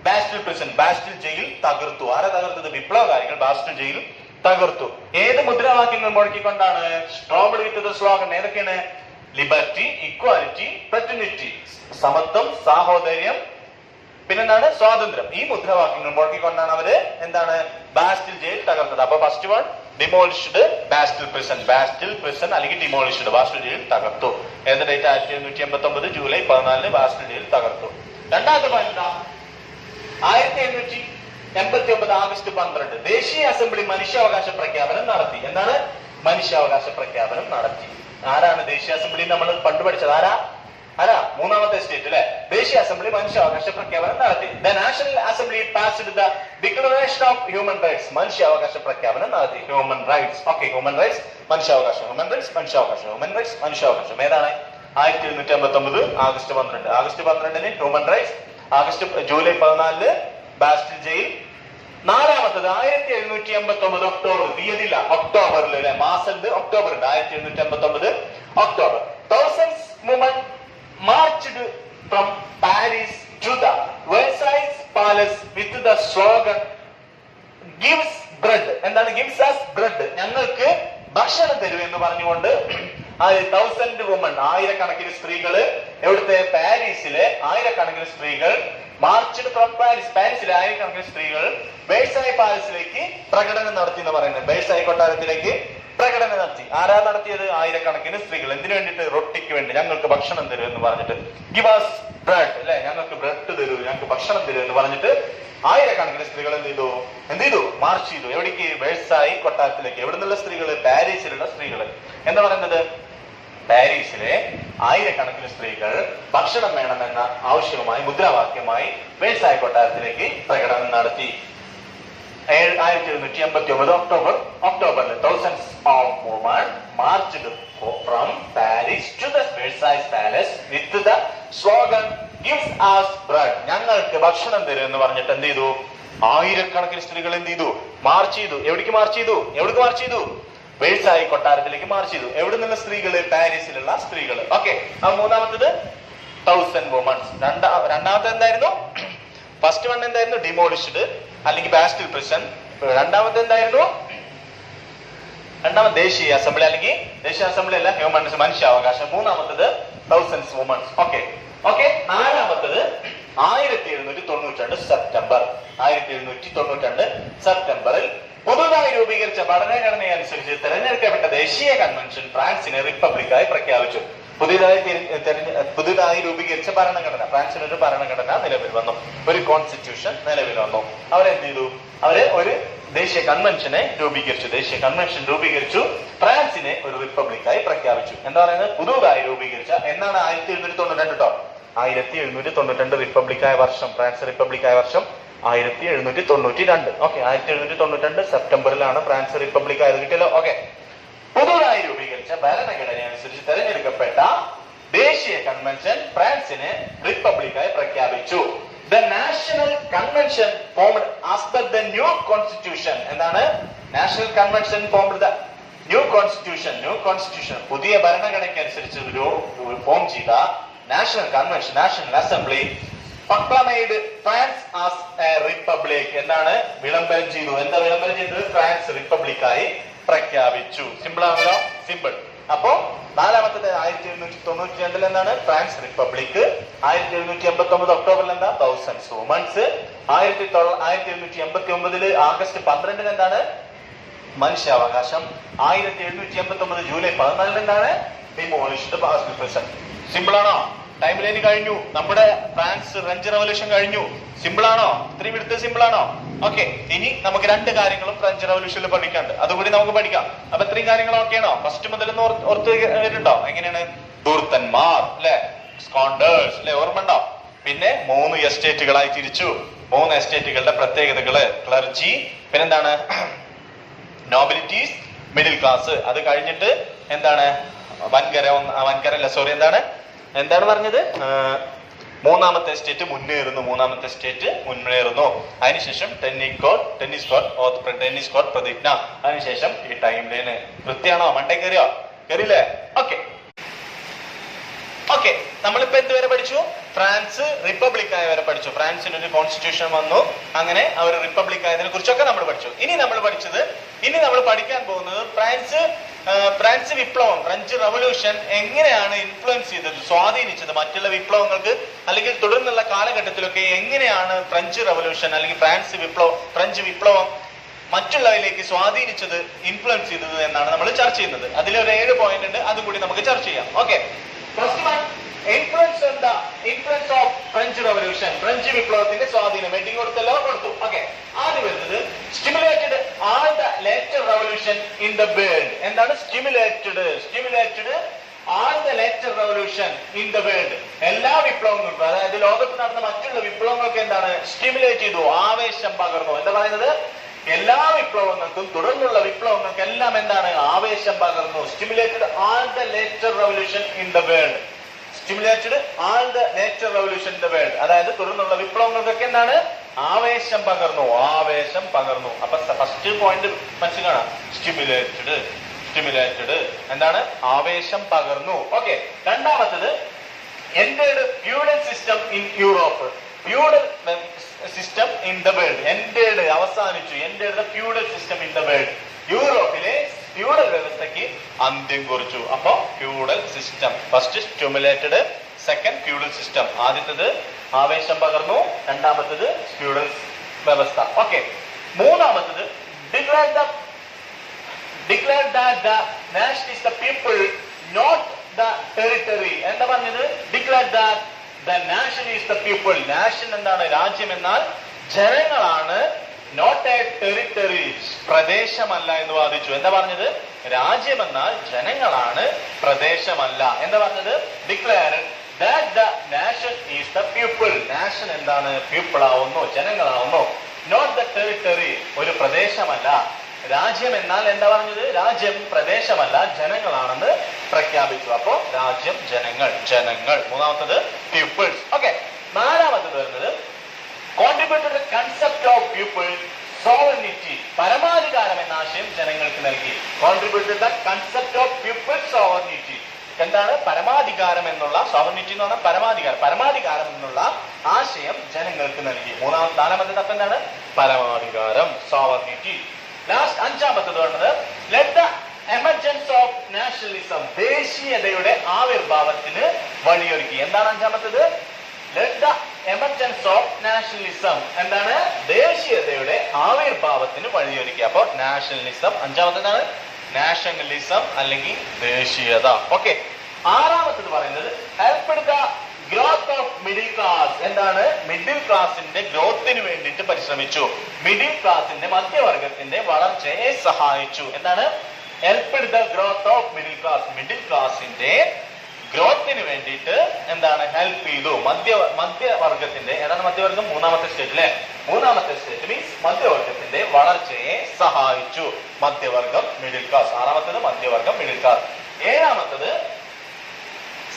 Bastille prison, Bastille ജയിൽ തകർത്തു. ആരെ തകർത്തത്? വിപ്ലവകാരികൾ ബാസ്റ്റിൽ ജയിൽ തകർത്തു. ഏത് മുദ്രാവാക്യങ്ങൾ മുഴക്കിക്കൊണ്ടാണ്? ഫോംഡ് വിത്ത് ദ സ്ലോഗൻ ഏതൊക്കെയാണ്? ലിബർട്ടി, ഇക്വാലിറ്റി, ഫ്രറ്റർണിറ്റി, സമത്വം, സാഹോദര്യം, പിന്നെന്താണ്? സ്വാതന്ത്ര്യം. ഈ മുദ്രാവാക്യങ്ങൾ മുഴക്കിക്കൊണ്ടാണ് അവര് എന്താണ്? ബാസ്റ്റിൽ ജയിൽ തകർത്തത്. അപ്പൊ first one demolished ബാസ്റ്റിൽ prison, ബാസ്റ്റിൽ prison അല്ലെങ്കിൽ ഡിമോളിഷ്ഡ്, ബാസ്റ്റിൽ ജയിൽ തകർത്തു. ഏത് ഡേറ്റ്? 1789 ജൂലൈ 14 ബാസ്റ്റിൽ ജയിൽ തകർത്തു. രണ്ടാമത്തെ പോയിന്റ് എന്താ? 1789 ആഗസ്റ്റ് 12 ദേശീയ അസംബ്ലി മനുഷ്യാവകാശ പ്രഖ്യാപനം നടത്തി. എന്താണ്? മനുഷ്യാവകാശ പ്രഖ്യാപനം നടത്തി. ആരാണ് ദേശീയ അസംബ്ലി? നമ്മൾ പണ്ട് പഠിച്ചത് ആരാ? മൂന്നാമത്തെ സ്റ്റേറ്റ് അല്ലെ? ദേശീയ അസംബ്ലി മനുഷ്യാവകാശ പ്രഖ്യാപനം നടത്തി. The National Assembly passed the declaration of human rights, മനുഷ്യാവകാശ പ്രഖ്യാപനം നടത്തി. Human rights. Okay, human rights, മനുഷ്യാവകാശം, ഹ്യൂമൻ റൈറ്റ്സ്, മനുഷ്യാവകാശം, ഹ്യൂമൻ റൈറ്റ്സ്, മനുഷ്യാവകാശം. ഏതാണ്? 1789 August 12. August 12 human rights. July 14 Bastille ജയിൽ. നാലാമത്തത് 1789 ഒക്ടോബർ. തീയതിയില്ല, ഒക്ടോബറിൽ അല്ലെ? മാസം ഒക്ടോബർ ഉണ്ട്. 1789 October. Thousands women marched from Paris to the Versailles Palace with the slogan gives bread. എന്താണ്? gives us bread, ഞങ്ങൾക്ക് ഭക്ഷണം തരൂ എന്ന് പറഞ്ഞുകൊണ്ട് 1000 women, ആയിരക്കണക്കിന് സ്ത്രീകള് എവിടുത്തെ? പാരീസിലെ ആയിരക്കണക്കിന് സ്ത്രീകൾ മാർച്ച്ഡ് ഫ്രം പാരീസ്, പാരീസിലെ ആയിരക്കണക്കിന് സ്ത്രീകൾ വേഴ്സായി പാലസിലേക്ക് പ്രകടനം നടത്തി എന്ന് പറയുന്നത്. വേഴ്സായി കൊട്ടാരത്തിലേക്ക് പ്രകടനം നടത്തി. ആരാ നടത്തിയത്? ആയിരക്കണക്കിന് സ്ത്രീകൾ. എന്തിനു വേണ്ടിയിട്ട്? റൊട്ടിക്ക് വേണ്ടി. ഞങ്ങൾക്ക് ഭക്ഷണം തരൂ എന്ന് പറഞ്ഞിട്ട്. ഗിവ് us bread അല്ലെ? ഞങ്ങൾക്ക് ബ്രെഡ് തരൂ, ഞങ്ങൾക്ക് ഭക്ഷണം തരൂ എന്ന് പറഞ്ഞിട്ട് ആയിരക്കണക്കിന് സ്ത്രീകൾ എന്ത് ചെയ്തു? മാർച്ച് ചെയ്തു. എവിടേക്ക്? വേഴ്സായി കൊട്ടാരത്തിലേക്ക്. എവിടെ നിന്നുള്ള സ്ത്രീകൾ? പാരീസിലുള്ള സ്ത്രീകൾ. എന്താ പറയുന്നത്? പാരീസിലെ ആയിരക്കണക്കിന് സ്ത്രീകൾ ഭക്ഷണം വേണമെന്ന ആവശ്യവുമായി, മുദ്രാവാക്യമായി വേഴ്സായി കൊട്ടാരത്തിലേക്ക് പ്രകടനം നടത്തി. 1789 ഒക്ടോബറിൽ thousands of women marched from Paris to the Versailles Palace with the slogan gives us bread, ഞങ്ങൾക്ക് ഭക്ഷണം തരും എന്ന് പറഞ്ഞിട്ട് എന്ത് ചെയ്തു? ആയിരക്കണക്കിന് സ്ത്രീകൾ എന്ത് ചെയ്തു? മാർച്ച് ചെയ്തു. എവിടേക്ക് മാർച്ച് ചെയ്തു? വേഴ്സായി കൊട്ടാരത്തിലേക്ക് മാർച്ച് ചെയ്തു. എവിടെ നിന്നുള്ള സ്ത്രീകള്? പാരീസിലുള്ള സ്ത്രീകൾ. ഓക്കെ, മൂന്നാമത്തത് 1000 വുമൺസ്. രണ്ടാമത്തെ എന്തായിരുന്നു? ഫസ്റ്റ് വൺ എന്തായിരുന്നു? ഡിമോളിഷ്ഡ് അല്ലെങ്കിൽ ബാസ്റ്റിൽ പ്രിസൺ. രണ്ടാമത്തെ എന്തായിരുന്നു? ദേശീയ അസംബ്ലി അല്ലെങ്കിൽ ദേശീയ അസംബ്ലി അല്ല, ഹ്യൂമൻസ് മനുഷ്യാവകാശം. മൂന്നാമത്തത് 1000 വുമൺസ്. ഓക്കെ. നാലാമത്തത് 1792 സെപ്റ്റംബറിൽ പുതുതായി രൂപീകരിച്ച ഭരണഘടനയനുസരിച്ച് തെരഞ്ഞെടുക്കപ്പെട്ട ദേശീയ കൺവെൻഷൻ ഫ്രാൻസിനെ റിപ്പബ്ലിക്കായി പ്രഖ്യാപിച്ചു. പുതുതായി രൂപീകരിച്ച ഭരണഘടന, ഫ്രാൻസിന് ഒരു ഭരണഘടന നിലവിൽ വന്നു, ഒരു കോൺസ്റ്റിറ്റ്യൂഷൻ നിലവിൽ വന്നു. അവരെന്ത് ചെയ്തു? അവര് ഒരു ദേശീയ കൺവെൻഷൻ രൂപീകരിച്ചു, ഫ്രാൻസിനെ ഒരു റിപ്പബ്ലിക്കായി പ്രഖ്യാപിച്ചു. എന്താ പറയുന്നത്? പുതുതായി രൂപീകരിച്ച എന്നാണ് 1792 കേട്ടോ. 1792 റിപ്പബ്ലിക്കായ വർഷം, ഫ്രാൻസ് റിപ്പബ്ലിക്കായ വർഷം 1792. ഓക്കെ, 1792 സെപ്റ്റംബറിലാണ് ഫ്രാൻസ് റിപ്പബ്ലിക് ആയത്. കിട്ടിയല്ലോ. ഓക്കെ, പുതുതായി രൂപീകരിച്ച ഭരണഘടന അനുസരിച്ച് തെരഞ്ഞെടുക്കപ്പെട്ട ദേശീയ കൺവെൻഷൻ ഫ്രാൻസിനെ റിപ്പബ്ലിക്കായി പ്രഖ്യാപിച്ചു. The National Convention formed as per the new constitution. എന്താണ്? National Convention formed the new constitution. പുതിയ ഭരണഘടനയ്ക്ക് അനുസരിച്ച് ഫോം ചെയ്ത National Convention, National Assembly proclaimed France as a republic. എന്താണ്? വിളംബരം ചെയ്തു. എന്താ വിളംബരം ചെയ്തത്? ഫ്രാൻസ് റിപ്പബ്ലിക്കായി പ്രഖ്യാപിച്ചു. സിമ്പിൾ ആണല്ലോ? സിമ്പിൾ. അപ്പോ നാലാമത്തത് 1792 എന്താണ്? France republic. 1789 ഒക്ടോബറിൽ എന്താ? 1000 വുമൺസ്. 1789 ആഗസ്റ്റ് 12 എന്താണ്? മനുഷ്യാവകാശം. 1789 ജൂലൈ 14 എന്താണ്? Demolished ബാസ്റ്റിൽ prison. സിമ്പിൾ ആണോ? ടൈം ലൈൻ കഴിഞ്ഞു. നമ്മുടെ ഫ്രാൻസ് ഫ്രഞ്ച് റവല്യൂഷൻ കഴിഞ്ഞു. സിമ്പിൾ ആണോ? ഇത്രയും എടുത്ത് സിമ്പിൾ ആണോ? ഓക്കെ, ഇനി നമുക്ക് രണ്ട് കാര്യങ്ങളും ഫ്രഞ്ച് റവല്യൂഷനിൽ പഠിക്കാണ്ട്, അതുകൂടി നമുക്ക് പഠിക്കാം. അപ്പൊ ഇത്രയും കാര്യങ്ങൾ ഓക്കെ ആണോ? ഫസ്റ്റ് മുതൽ ഓർത്ത് വരുന്നുണ്ടോ? എങ്ങനെയാണ്? ദൂർത്തന്മാർ അല്ലെ, സ്കോണ്ടേഴ്സ് അല്ലെ, ഓർമ്മ ഉണ്ടോ? പിന്നെ 3 എസ്റ്റേറ്റുകളായി തിരിച്ചു. 3 എസ്റ്റേറ്റുകളുടെ പ്രത്യേകതകള്: ക്ലർജി, പിന്നെന്താണ്? നോബിലിറ്റീസ്, മിഡിൽ ക്ലാസ്. അത് കഴിഞ്ഞിട്ട് എന്താണ്? എന്താണ് പറഞ്ഞത്? മൂന്നാമത്തെ എസ്റ്റേറ്റ് മുന്നേറുന്നു. അതിനുശേഷം ടെന്നീസ് കോർട്ട് പ്രതിജ്ഞ. അതിനുശേഷം ഈ ടൈം ലൈന് കൃത്യാണോ? മണ്ടേ കയറിയില്ലേ? ഓക്കെ, നമ്മളിപ്പോ എന്തുവരെ പഠിച്ചു? ഫ്രാൻസ് റിപ്പബ്ലിക് ആയ വരെ പഠിച്ചു. ഫ്രാൻസിന് ഒരു കോൺസ്റ്റിറ്റ്യൂഷൻ വന്നു, അങ്ങനെ അവർ റിപ്പബ്ലിക് ആയതിനെ കുറിച്ചൊക്കെ നമ്മൾ പഠിച്ചു. ഇനി നമ്മൾ പഠിക്കാൻ പോകുന്നത് ഫ്രാൻസ് വിപ്ലവം, ഫ്രഞ്ച് റവല്യൂഷൻ എങ്ങനെയാണ് ഇൻഫ്ലുവൻസ് ചെയ്തത്, സ്വാധീനിച്ചത് മറ്റുള്ള വിപ്ലവങ്ങൾക്ക്, അല്ലെങ്കിൽ തുടർന്നുള്ള കാലഘട്ടത്തിലൊക്കെ എങ്ങനെയാണ് ഫ്രഞ്ച് റവല്യൂഷൻ അല്ലെങ്കിൽ ഫ്രഞ്ച് വിപ്ലവം മറ്റുള്ളവരിലേക്ക് സ്വാധീനിച്ചത്, ഇൻഫ്ലുവൻസ് ചെയ്തത് എന്നാണ് നമ്മൾ ചർച്ച ചെയ്യുന്നത്. അതിലൊരു 7 പോയിന്റ് ഉണ്ട്, അതും കൂടി നമുക്ക് ചർച്ച ചെയ്യാം. Okay, first one, influence of French revolution, French വിപ്ലവത്തിന്റെ സ്വാധീനം. ഹെഡിങ് കൊടുത്തല്ലോ? കൊടുത്തു. ഓക്കെ, ആദ്യം വരുന്നത് stimulated all the later revolution in the world. എന്താണ് stimulated all the later revolution in the world? എല്ലാ വിപ്ലവങ്ങൾക്കും, അതായത് ലോകത്ത് നടന്ന മറ്റുള്ള വിപ്ലവങ്ങൾക്ക് എന്താണ്? സ്റ്റിമുലേറ്റ് ചെയ്തു, ആവേശം പകർന്നു. എന്താ പറയുന്നത്? എല്ലാ വിപ്ലവങ്ങൾക്കും തുടർന്നുള്ള വിപ്ലവങ്ങൾക്കെല്ലാം എന്താണ്? ആവേശം പകർന്നു. Stimulated all the later revolution in the world. അതായത് തുടർന്നുള്ള വിപ്ലവങ്ങൾക്കൊക്കെ എന്താണ്? ആവേശം പകർന്നു. അപ്പൊ ഫസ്റ്റ് പോയിന്റ് മനസ്സിലാണ്. സ്റ്റിമുലേറ്റഡ് എന്താണ്? ആവേശം പകർന്നു. ഓക്കെ, രണ്ടാമത്തത് ended feudal system in Europe. Feudal system in the world. Ended അവസാനിച്ചു. Ended feudal system in the world. യൂറോപ്പിലെ ഫ്യൂഡൽ വ്യവസ്ഥയ്ക്ക് അന്ത്യം കുറിച്ചു. അപ്പൊ feudal system first stimulated, second feudal system. ആദ്യത്തേത് ആവേശം പകർന്നു, രണ്ടാമത്തേത് ഫ്യൂഡൽ വ്യവസ്ഥ. ഓക്കെ, മൂന്നാമത്തേത് declared that the nation is the people, not the territory. എന്താ പറഞ്ഞത്? declared that the nation is the people. nation എന്താണ്? രാജ്യം എന്നാൽ ജനങ്ങളാണ്, നോട്ട് എ ടെറിട്ടറി, പ്രദേശമല്ല എന്ന് വാദിച്ചു. എന്താ പറഞ്ഞത്? രാജ്യം എന്നാൽ ജനങ്ങളാണ്, പ്രദേശമല്ല. എന്താ പറഞ്ഞത്? Declared that the nation is the people. nation എന്താണ്? പീപ്പിൾ ആവുന്നു, ജനങ്ങളാവുന്നു. നോട്ട് ദ ടെറിട്ടറി, ഒരു പ്രദേശമല്ല. രാജ്യം എന്നാൽ എന്താ പറഞ്ഞത്? രാജ്യം പ്രദേശമല്ല, ജനങ്ങളാണെന്ന് പ്രഖ്യാപിച്ചു. അപ്പോ രാജ്യം ജനങ്ങൾ, ജനങ്ങൾ. മൂന്നാമത്തത് പീപ്പിൾസ്. ഓക്കെ, നാലാമത്തത് വരുന്നത് contribute to the concept of people sovereignty, പരമാധികാരം എന്ന ആശയം ജനങ്ങൾക്ക് നൽകി. Contribute to the concept of people sovereignty. എന്താണ് പരമാധികാരം എന്നുള്ള? സോവറിനിറ്റി എന്ന് പറഞ്ഞാൽ പരമാധികാരം, പരമാധികാരം എന്നുള്ള ആശയം ജനങ്ങൾക്ക് നൽകി. നാലാമത്തെ തപ്പ് എന്താണ്? പരമാധികാരം, സോവറിനിറ്റി. ലാസ്റ്റ് അഞ്ചാമത്തത് പറഞ്ഞത് let the emergence of nationalism, ദേശീയതയുടെ ആവിർഭാവത്തിന് വഴിയൊരുക്കി. എന്താണ് അഞ്ചാമത്തത്? Let the emergence of nationalism, എന്താണ്? ദേശീയതയുടെ ആവിർഭാവത്തിന് വഴിയൊരുക്കി. അപ്പൊ നാഷണലിസം അഞ്ചാമത്തേതാണ്, നാഷണലിസം അല്ലെങ്കിൽ ദേശീയത. ഓക്കെ, ആറാമത്തത് പറയുന്നത് help the growth of middle class, എന്താണ്? മിഡിൽ ക്ലാസിന്റെ ഗ്രോത്തിന് വേണ്ടിയിട്ട് പരിശ്രമിച്ചു. മിഡിൽ ക്ലാസിന്റെ, മധ്യവർഗത്തിന്റെ വളർച്ചയെ സഹായിച്ചു. എന്താണ്? Help the growth of middle class, middle ക്ലാസിന്റെ ഗ്രോത്തിന് വേണ്ടിയിട്ട് എന്താണ്? ഹെൽപ്പ് ചെയ്തു. മധ്യവർഗത്തിന്റെ, ഏതാണ് മധ്യവർഗം? മൂന്നാമത്തെ സ്റ്റേറ്റ് അല്ലെ? മൂന്നാമത്തെ സ്റ്റേറ്റ് മീൻസ് മധ്യവർഗത്തിന്റെ വളർച്ചയെ സഹായിച്ചു. മധ്യവർഗം, മിഡിൽ ക്ലാസ്. ആറാമത്തത് മധ്യവർഗം, മിഡിൽ ക്ലാസ്. ഏഴാമത്തത്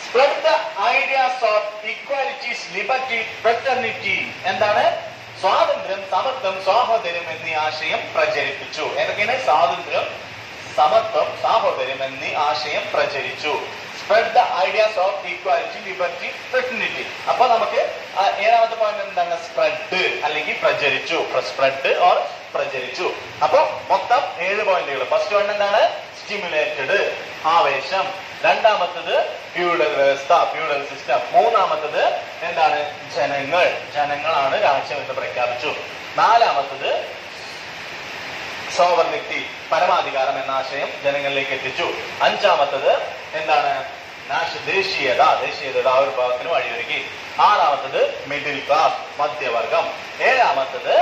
spread the ideas of equalities, liberty, fraternity, എന്താണ്? സ്വാതന്ത്ര്യം, സമത്വം, സാഹോദര്യം എന്നീ ആശയം പ്രചരിപ്പിച്ചു. ഏതൊക്കെയാണ്? സ്വാതന്ത്ര്യം, സമത്വം, സാഹോദര്യം എന്നീ ആശയം പ്രചരിച്ചു. Spread the ideas of equality, liberty, fraternity. അപ്പൊ നമുക്ക് ഏഴാമത്തെ പോയിന്റ് എന്താണ്? സ്പ്രെഡ് അല്ലെങ്കിൽ പ്രചരിച്ചു. സ്പ്രെഡ് ഓർ പ്രചരിച്ചു. അപ്പൊ മൊത്തം 7 പോയിന്റുകൾ. ഫസ്റ്റ് വൺ എന്താണ്? സ്റ്റിമുലേറ്റഡ്, ആവേശം. രണ്ടാമത്തത് ഫ്യൂഡൽ വ്യവസ്ഥ, ഫ്യൂഡൽ സിസ്റ്റം. മൂന്നാമത്തത് എന്താണ്? ജനങ്ങൾ, ജനങ്ങളാണ് രാജ്യം എന്ന് പ്രഖ്യാപിച്ചു. നാലാമത്തത് സോവർണിറ്റി, പരമാധികാരം എന്ന ആശയം ജനങ്ങളിലേക്ക് എത്തിച്ചു. അഞ്ചാമത്തത് എന്താണ്? ദേശീയത, ദേശീയതയുടെ ആവിർഭാവത്തിന് വഴിയൊരുക്കി. ആറാമത്തത് മിഡിൽ ക്ലാസ്, മധ്യവർഗം. ഏഴാമത്തത്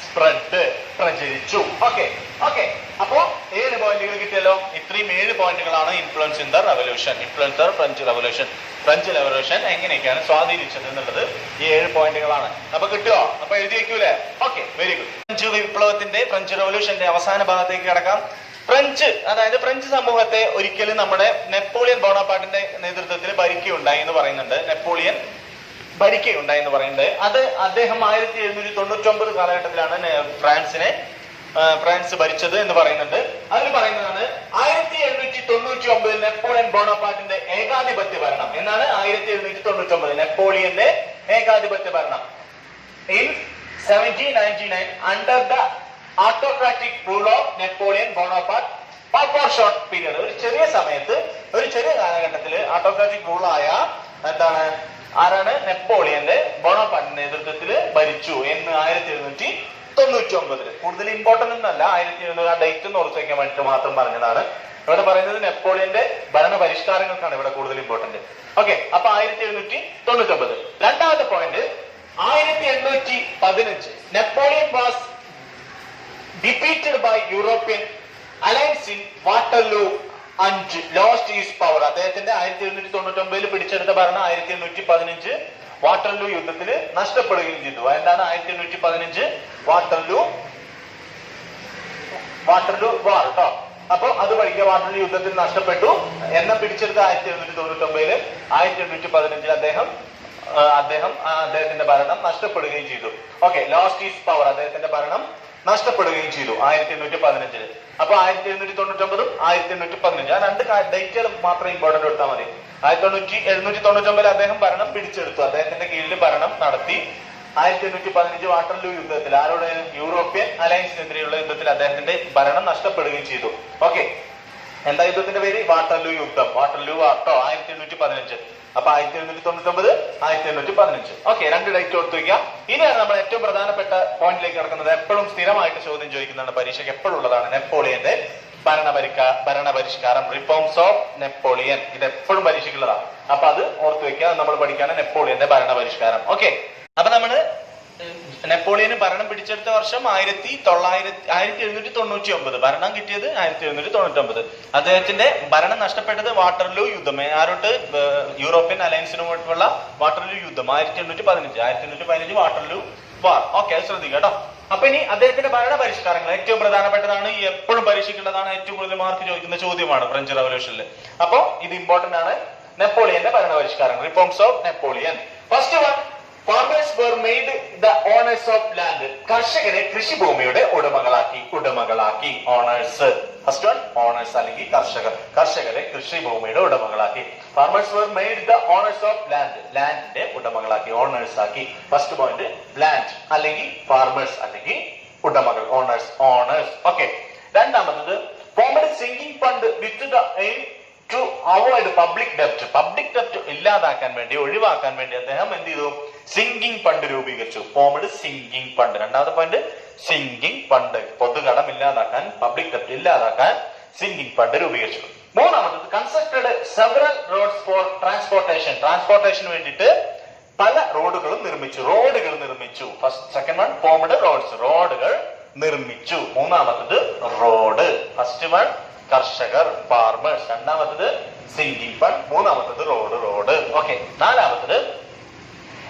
സ്പ്രെഡ്, പ്രചരിച്ചു. ഓക്കെ ഓക്കെ, അപ്പോ 7 പോയിന്റുകൾ കിട്ടിയല്ലോ. ഇത്രയും 7 പോയിന്റുകളാണ് influence in the revolution, influence the French revolution. French revolution എങ്ങനെയൊക്കെയാണ് സ്വാധീനിച്ചത് എന്നുള്ളത് ഈ 7 പോയിന്റുകളാണ്. അപ്പൊ കിട്ടുമോ? അപ്പൊ എഴുതി വെക്കൂലേ? Okay, very good. ഫ്രഞ്ച് വിപ്ലവത്തിന്റെ, ഫ്രഞ്ച് റെവല്യൂഷന്റെ അവസാന ഭാഗത്തേക്ക് കിടക്കാം. ഫ്രഞ്ച്, അതായത് ഫ്രഞ്ച് സമൂഹത്തെ ഒരിക്കലും നമ്മുടെ നെപ്പോളിയൻ ബോണപ്പാർട്ടിന്റെ നേതൃത്വത്തിൽ ഭരിക്കുകയുണ്ടായി എന്ന് പറയുന്നുണ്ട്. നെപ്പോളിയൻ ഭരിക്കുകയുണ്ടായി എന്ന് പറയുന്നത്. അത് അദ്ദേഹം 1799 കാലഘട്ടത്തിലാണ് ഫ്രാൻസ് ഭരിച്ചത് എന്ന് പറയുന്നുണ്ട്. അതിൽ പറയുന്നതാണ് 1799 നെപ്പോളിയൻ ബോണപ്പാർട്ടിന്റെ ഏകാധിപത്യ ഭരണം. എന്നാണ് 1799 നെപ്പോളിയന്റെ ഏകാധിപത്യ ഭരണം. In 1799 under the autocratic rule of Napoleon Bonaparte for short period, ഒരു ചെറിയ സമയത്ത്, ഒരു ചെറിയ കാലഘട്ടത്തില് ഓട്ടോക്രാറ്റിക് റൂളായ എന്താണ്? ആരാണ്? നെപ്പോളിയന്റെ ബോണപ്പാർട്ടിന്റെ നേതൃത്വത്തിൽ ഭരിച്ചു എന്ന് 1799. കൂടുതൽ ഇമ്പോർട്ടന്റ് ഒന്നല്ല, 1700 ആ ഡേറ്റ് ഒന്ന് ഓർത്ത് വെക്കാൻ വേണ്ടിട്ട് മാത്രം പറഞ്ഞതാണ്. ഇവിടെ പറയുന്നത് നെപ്പോളിയന്റെ ഭരണ പരിഷ്കാരങ്ങൾക്കാണ് ഇവിടെ കൂടുതൽ ഇമ്പോർട്ടന്റ്. ഓക്കെ, അപ്പൊ 1799. രണ്ടാമത്തെ point 1815 Napoleon was defeated by European alliance in Waterloo and lost his power. അദ്ദേഹത്തിന്റെ 1799 പിടിച്ചെടുത്ത ഭരണം 1815 വാട്ടർലൂ യുദ്ധത്തിൽ നഷ്ടപ്പെടുകയും ചെയ്തു. എന്താണ് 1815 വാട്ടർലൂ വാർ കേട്ടോ. അപ്പൊ അത് പഠിക്കുക. വാട്ടർലൂ യുദ്ധത്തിൽ നഷ്ടപ്പെട്ടു. എന്നെ പിടിച്ചെടുത്ത 1799 1815 അദ്ദേഹത്തിന്റെ ഭരണം നഷ്ടപ്പെടുകയും ചെയ്തു. ഓക്കെ, ലോസ്റ്റ് ഹിസ് പവർ, അദ്ദേഹത്തിന്റെ ഭരണം നഷ്ടപ്പെടുകയും ചെയ്തു 1815. അപ്പൊ 1799 1815 ആ 2 ഡേറ്റുകൾ മാത്രം ഇമ്പോർട്ടന്റ് കൊടുത്താൽ മതി. 1799 അദ്ദേഹം ഭരണം പിടിച്ചെടുത്തു, അദ്ദേഹത്തിന്റെ കീഴിൽ ഭരണം നടത്തി. 1815 വാട്ടർലൂ യുദ്ധത്തിൽ, ആരോട്? യൂറോപ്യൻ അലയൻസിനെതിരെയുള്ള യുദ്ധത്തിൽ അദ്ദേഹത്തിന്റെ ഭരണം നഷ്ടപ്പെടുകയും ചെയ്തു. ഓക്കെ, എന്താ യുദ്ധത്തിന്റെ പേര്? വാട്ടർലൂ യുദ്ധം, വാട്ടർലൂ വാർട്ടോ 1815. അപ്പൊ 1799 1815. ഓക്കെ, 2 ഡേറ്റ് ഓർത്ത് വയ്ക്കാം. ഇനിയാണ് നമ്മൾ ഏറ്റവും പ്രധാനപ്പെട്ട പോയിന്റിലേക്ക് കിടക്കുന്നത്. എപ്പോഴും സ്ഥിരമായിട്ട് ചോദ്യം ചോദിക്കുന്നതാണ്, പരീക്ഷയ്ക്ക് എപ്പോഴും ഉള്ളതാണ്. നെപ്പോളിയന്റെ ഭരണപരിഷ്കാരം, റിഫോംസ് ഓഫ് നെപ്പോളിയൻ. ഇത് എപ്പോഴും പരീക്ഷയ്ക്കുള്ളതാണ്. അപ്പൊ അത് ഓർത്ത് വെക്കുക. നമ്മൾ പഠിക്കാണ് നെപ്പോളിയന്റെ ഭരണപരിഷ്കാരം. ഓക്കെ, അപ്പൊ നമ്മള് നെപ്പോളിയന് ഭരണം പിടിച്ചെടുത്ത വർഷം 1799. ഭരണം കിട്ടിയത് 1799. അദ്ദേഹത്തിന്റെ ഭരണം നഷ്ടപ്പെട്ടത് വാട്ടർലൂ യുദ്ധം. ആരോട്ട്? യൂറോപ്യൻ അലയൻസിനുമായിട്ടുള്ള വാട്ടർലൂ യുദ്ധം 1815. 1815 വാട്ടർലൂ വാർ. ഓക്കെ, അത് ശ്രദ്ധിക്കുക കേട്ടോ. അപ്പൊ ഇനി അദ്ദേഹത്തിന്റെ ഭരണപരിഷ്കാരങ്ങൾ ഏറ്റവും പ്രധാനപ്പെട്ടതാണ്, ഈ എപ്പോഴും പരീക്ഷിക്കേണ്ടതാണ്, ഏറ്റവും കൂടുതൽ മാർക്ക് ചോദിക്കുന്ന ചോദ്യമാണ് ഫ്രഞ്ച് റവല്യൂഷനിൽ. അപ്പൊ ഇത് ഇമ്പോർട്ടന്റ് ആണ്. നെപ്പോളിയന്റെ ഭരണപരിഷ്കാരങ്ങൾ, reforms of Napoleon. First one, farmers were made the owners of land. കർഷകരെ കൃഷിഭൂമിയുടെ ഉടമകളാക്കി. ഓണേഴ്സ്. ഫസ്റ്റ് വൺ ഓണേഴ്സ് അല്ലെങ്കിൽ കർഷകരെ കൃഷിഭൂമിയുടെ ഉടമകളാക്കി. farmers were made the owners of land. ലാൻഡിന്റെ ഉടമകളാക്കി, ഓണേഴ്സ് ആക്കി. ഫസ്റ്റ് പോയിന്റ് ലാൻഡ് അല്ലെങ്കിൽ ഫാർമേഴ്സ് അല്ലെങ്കിൽ ഉടമകൾ, ഓണേഴ്സ്. ഓക്കെ. രണ്ടാമത്തത് formed sinking fund with the aim to avoid public debt. Public ഡെപ്റ്റ് ഇല്ലാതാക്കാൻ വേണ്ടി, ഒഴിവാക്കാൻ വേണ്ടി അദ്ദേഹം എന്ത് ചെയ്തു? സിങ്കിങ് ഫണ്ട് രൂപീകരിച്ചു. Formed sinking fund. രണ്ടാമത്തെ പോയിന്റ് സിങ്കിങ് ഫണ്ട്, പൊതുകടം ഇല്ലാതാക്കാൻ, പബ്ലിക് ഡെപ്റ്റ് ഇല്ലാതാക്കാൻ സിങ്കിങ് ഫണ്ട് രൂപീകരിച്ചു. മൂന്നാമത്തത് കൺസ്ട്രക്റ്റഡ് സെവറൽ റോഡ്സ് ഫോർ ട്രാൻസ്പോർട്ടേഷന് വേണ്ടിയിട്ട് പല റോഡുകൾ നിർമ്മിച്ചു. സെക്കൻഡ് വൺ ഫോംഡ് റോഡുകൾ നിർമ്മിച്ചു. മൂന്നാമത്തത് റോഡ്. ഫസ്റ്റ് വൺ കർഷകർ, ഫാർമേഴ്സ്. രണ്ടാമത്തത് സിങ്കിങ് ഫണ്ട്. മൂന്നാമത്തത് റോഡ്. ഓക്കെ. നാലാമത്തത്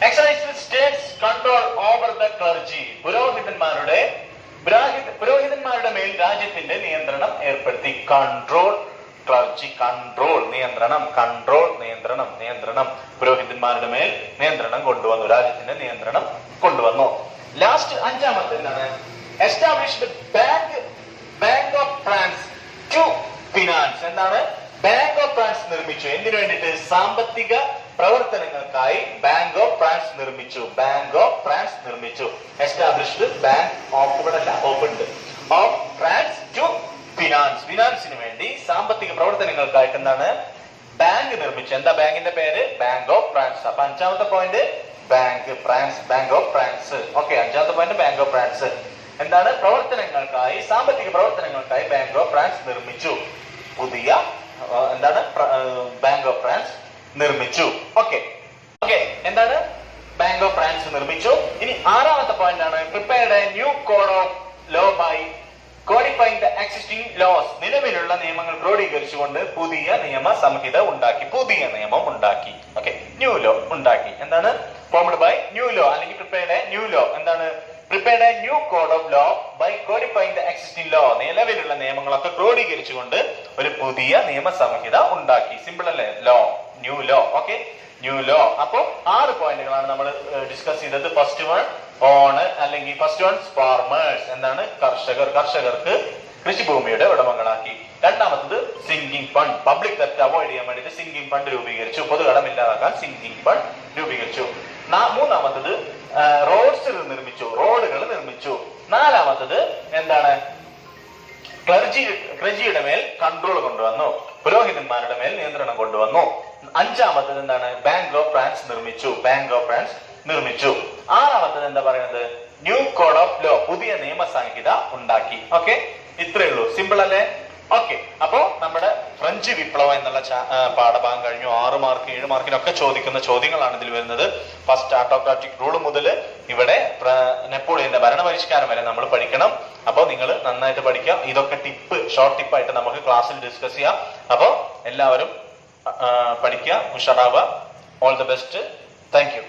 excise States control over the clergy. പുരോഹിതന്മാരുടെ മേൽ രാജ്യത്തിന്റെ നിയന്ത്രണം ഏർപ്പെടുത്തി. നിയന്ത്രണം. പുരോഹിതന്മാരുടെ മേൽ നിയന്ത്രണം കൊണ്ടുവന്നു, രാജ്യത്തിന്റെ നിയന്ത്രണം കൊണ്ടുവന്നു. ലാസ്റ്റ് അഞ്ചാമത്തെ എന്താണ്? Established Bank of France to finance. എന്താണ്? ബാങ്ക് ഓഫ് ഫ്രാൻസ് നിർമ്മിച്ചു. എന്തിനു വേണ്ടിയിട്ട്? സാമ്പത്തിക പ്രവർത്തനങ്ങൾക്കായി ബാങ്ക് ഓഫ് ഫ്രാൻസ് നിർമ്മിച്ചു. Established Bank of France to finance. ഫിനാൻസിന് വേണ്ടി, സാമ്പത്തിക പ്രവർത്തനങ്ങൾക്കായിട്ട് എന്താണ്? ബാങ്ക് നിർമ്മിച്ചു. എന്താ ബാങ്കിന്റെ പേര്? Bank of France. അപ്പൊ അഞ്ചാമത്തെ point Bank of France. Okay. അഞ്ചാമത്തെ പോയിന്റ് ബാങ്ക് ഓഫ് ഫ്രാൻസ്. എന്താണ്? പ്രവർത്തനങ്ങൾക്കായി, സാമ്പത്തിക പ്രവർത്തനങ്ങൾക്കായി ബാങ്ക് ഓഫ് ഫ്രാൻസ് നിർമ്മിച്ചു. പുതിയ എന്താണ്? ബാങ്ക് ഓഫ് ഫ്രാൻസ് നിർമ്മിച്ചു. ഓക്കെ. എന്താണ്? ബാങ്ക് ഓഫ് ഫ്രാൻസ് നിർമ്മിച്ചു. ഇനി ആറാമത്തെ പോയിന്റ് ആണ് prepared a new code of law by codifying the existing laws. നിലവിലുള്ള നിയമങ്ങൾ ക്രോഡീകരിച്ചുകൊണ്ട് പുതിയ നിയമ സംഹിത ഉണ്ടാക്കി, പുതിയ നിയമം ഉണ്ടാക്കി. ഓക്കെ. ന്യൂ ലോ ഉണ്ടാക്കി. എന്താണ്? ഫോംഡ് ബൈ ന്യൂ ലോ അല്ലെങ്കിൽ പ്രിപ്പയർഡ് എ ന്യൂ ലോ. എന്താണ്? prepared a new code of law by codifying the existing law. നിലവിലുള്ള നിയമങ്ങളൊക്കെ ക്രോഡീകരിച്ചുകൊണ്ട് ഒരു പുതിയ നിയമസംഹിത ഉണ്ടാക്കി. സിമ്പിൾ അല്ലേ? Law, new law. Okay, new law. അപ്പോ 6 പോയിന്റുകളാണ് നമ്മൾ ഡിസ്കസ് ചെയ്തത്. ഫസ്റ്റ് വൺ ഓണർ അല്ലെങ്കിൽ ഫസ്റ്റ് വൺ ഫാർമേഴ്സ്. എന്താണ്? കർഷകർക്ക് കൃഷിഭൂമിയുടെ ഉടമകളാക്കി. രണ്ടാമത്തത് സിങ്കിങ് ഫണ്ട്, പബ്ലിക് ഡെപ്റ്റ് അവോയ്ഡ് ചെയ്യാൻ വേണ്ടിയിട്ട് സിങ്കിങ് ഫണ്ട് രൂപീകരിച്ചു. പൊതുകടം ഇല്ലാതാക്കാൻ സിങ്കിങ് ഫണ്ട് രൂപീകരിച്ചു. മൂന്നാമത്തത് റോഡുകൾ നിർമ്മിച്ചു. നാലാമത്തത് എന്താണ്? ക്ലർജിയുടെ മേൽ കൺട്രോൾ കൊണ്ടുവന്നു, പുരോഹിതന്മാരുടെ മേൽ നിയന്ത്രണം കൊണ്ടുവന്നു. അഞ്ചാമത്തത് എന്താണ്? ബാങ്ക് ഓഫ് ഫ്രാൻസ് നിർമ്മിച്ചു. ആറാമത്തത് എന്താ പറയുന്നത്? ന്യൂ കോഡ് ഓഫ് ലോ, പുതിയ നിയമസംഹിത ഉണ്ടാക്കി. ഓക്കെ, ഇത്രയേ ഉള്ളൂ. സിമ്പിൾ അല്ലേ? ഓക്കെ. അപ്പോ നമ്മുടെ ഫ്രഞ്ച് വിപ്ലവം എന്നുള്ള പാഠഭാഗം കഴിഞ്ഞു. 6 മാർക്ക് 7 മാർക്കിനൊക്കെ ചോദിക്കുന്ന ചോദ്യങ്ങളാണ് ഇതിൽ വരുന്നത്. ഫസ്റ്റ് ആട്ടോക്രാറ്റിക് റൂൾ മുതൽ ഇവിടെ നെപ്പോളിയന്റെ ഭരണപരിഷ്കാരം വരെ നമ്മൾ പഠിക്കണം. അപ്പോൾ നിങ്ങൾ നന്നായിട്ട് പഠിക്കുക. ഇതൊക്കെ ഷോർട്ട് ടിപ്പായിട്ട് നമുക്ക് ക്ലാസ്സിൽ ഡിസ്കസ് ചെയ്യാം. അപ്പോൾ എല്ലാവരും പഠിക്കുക, ഉഷാറാവുക. All the best. Thank U.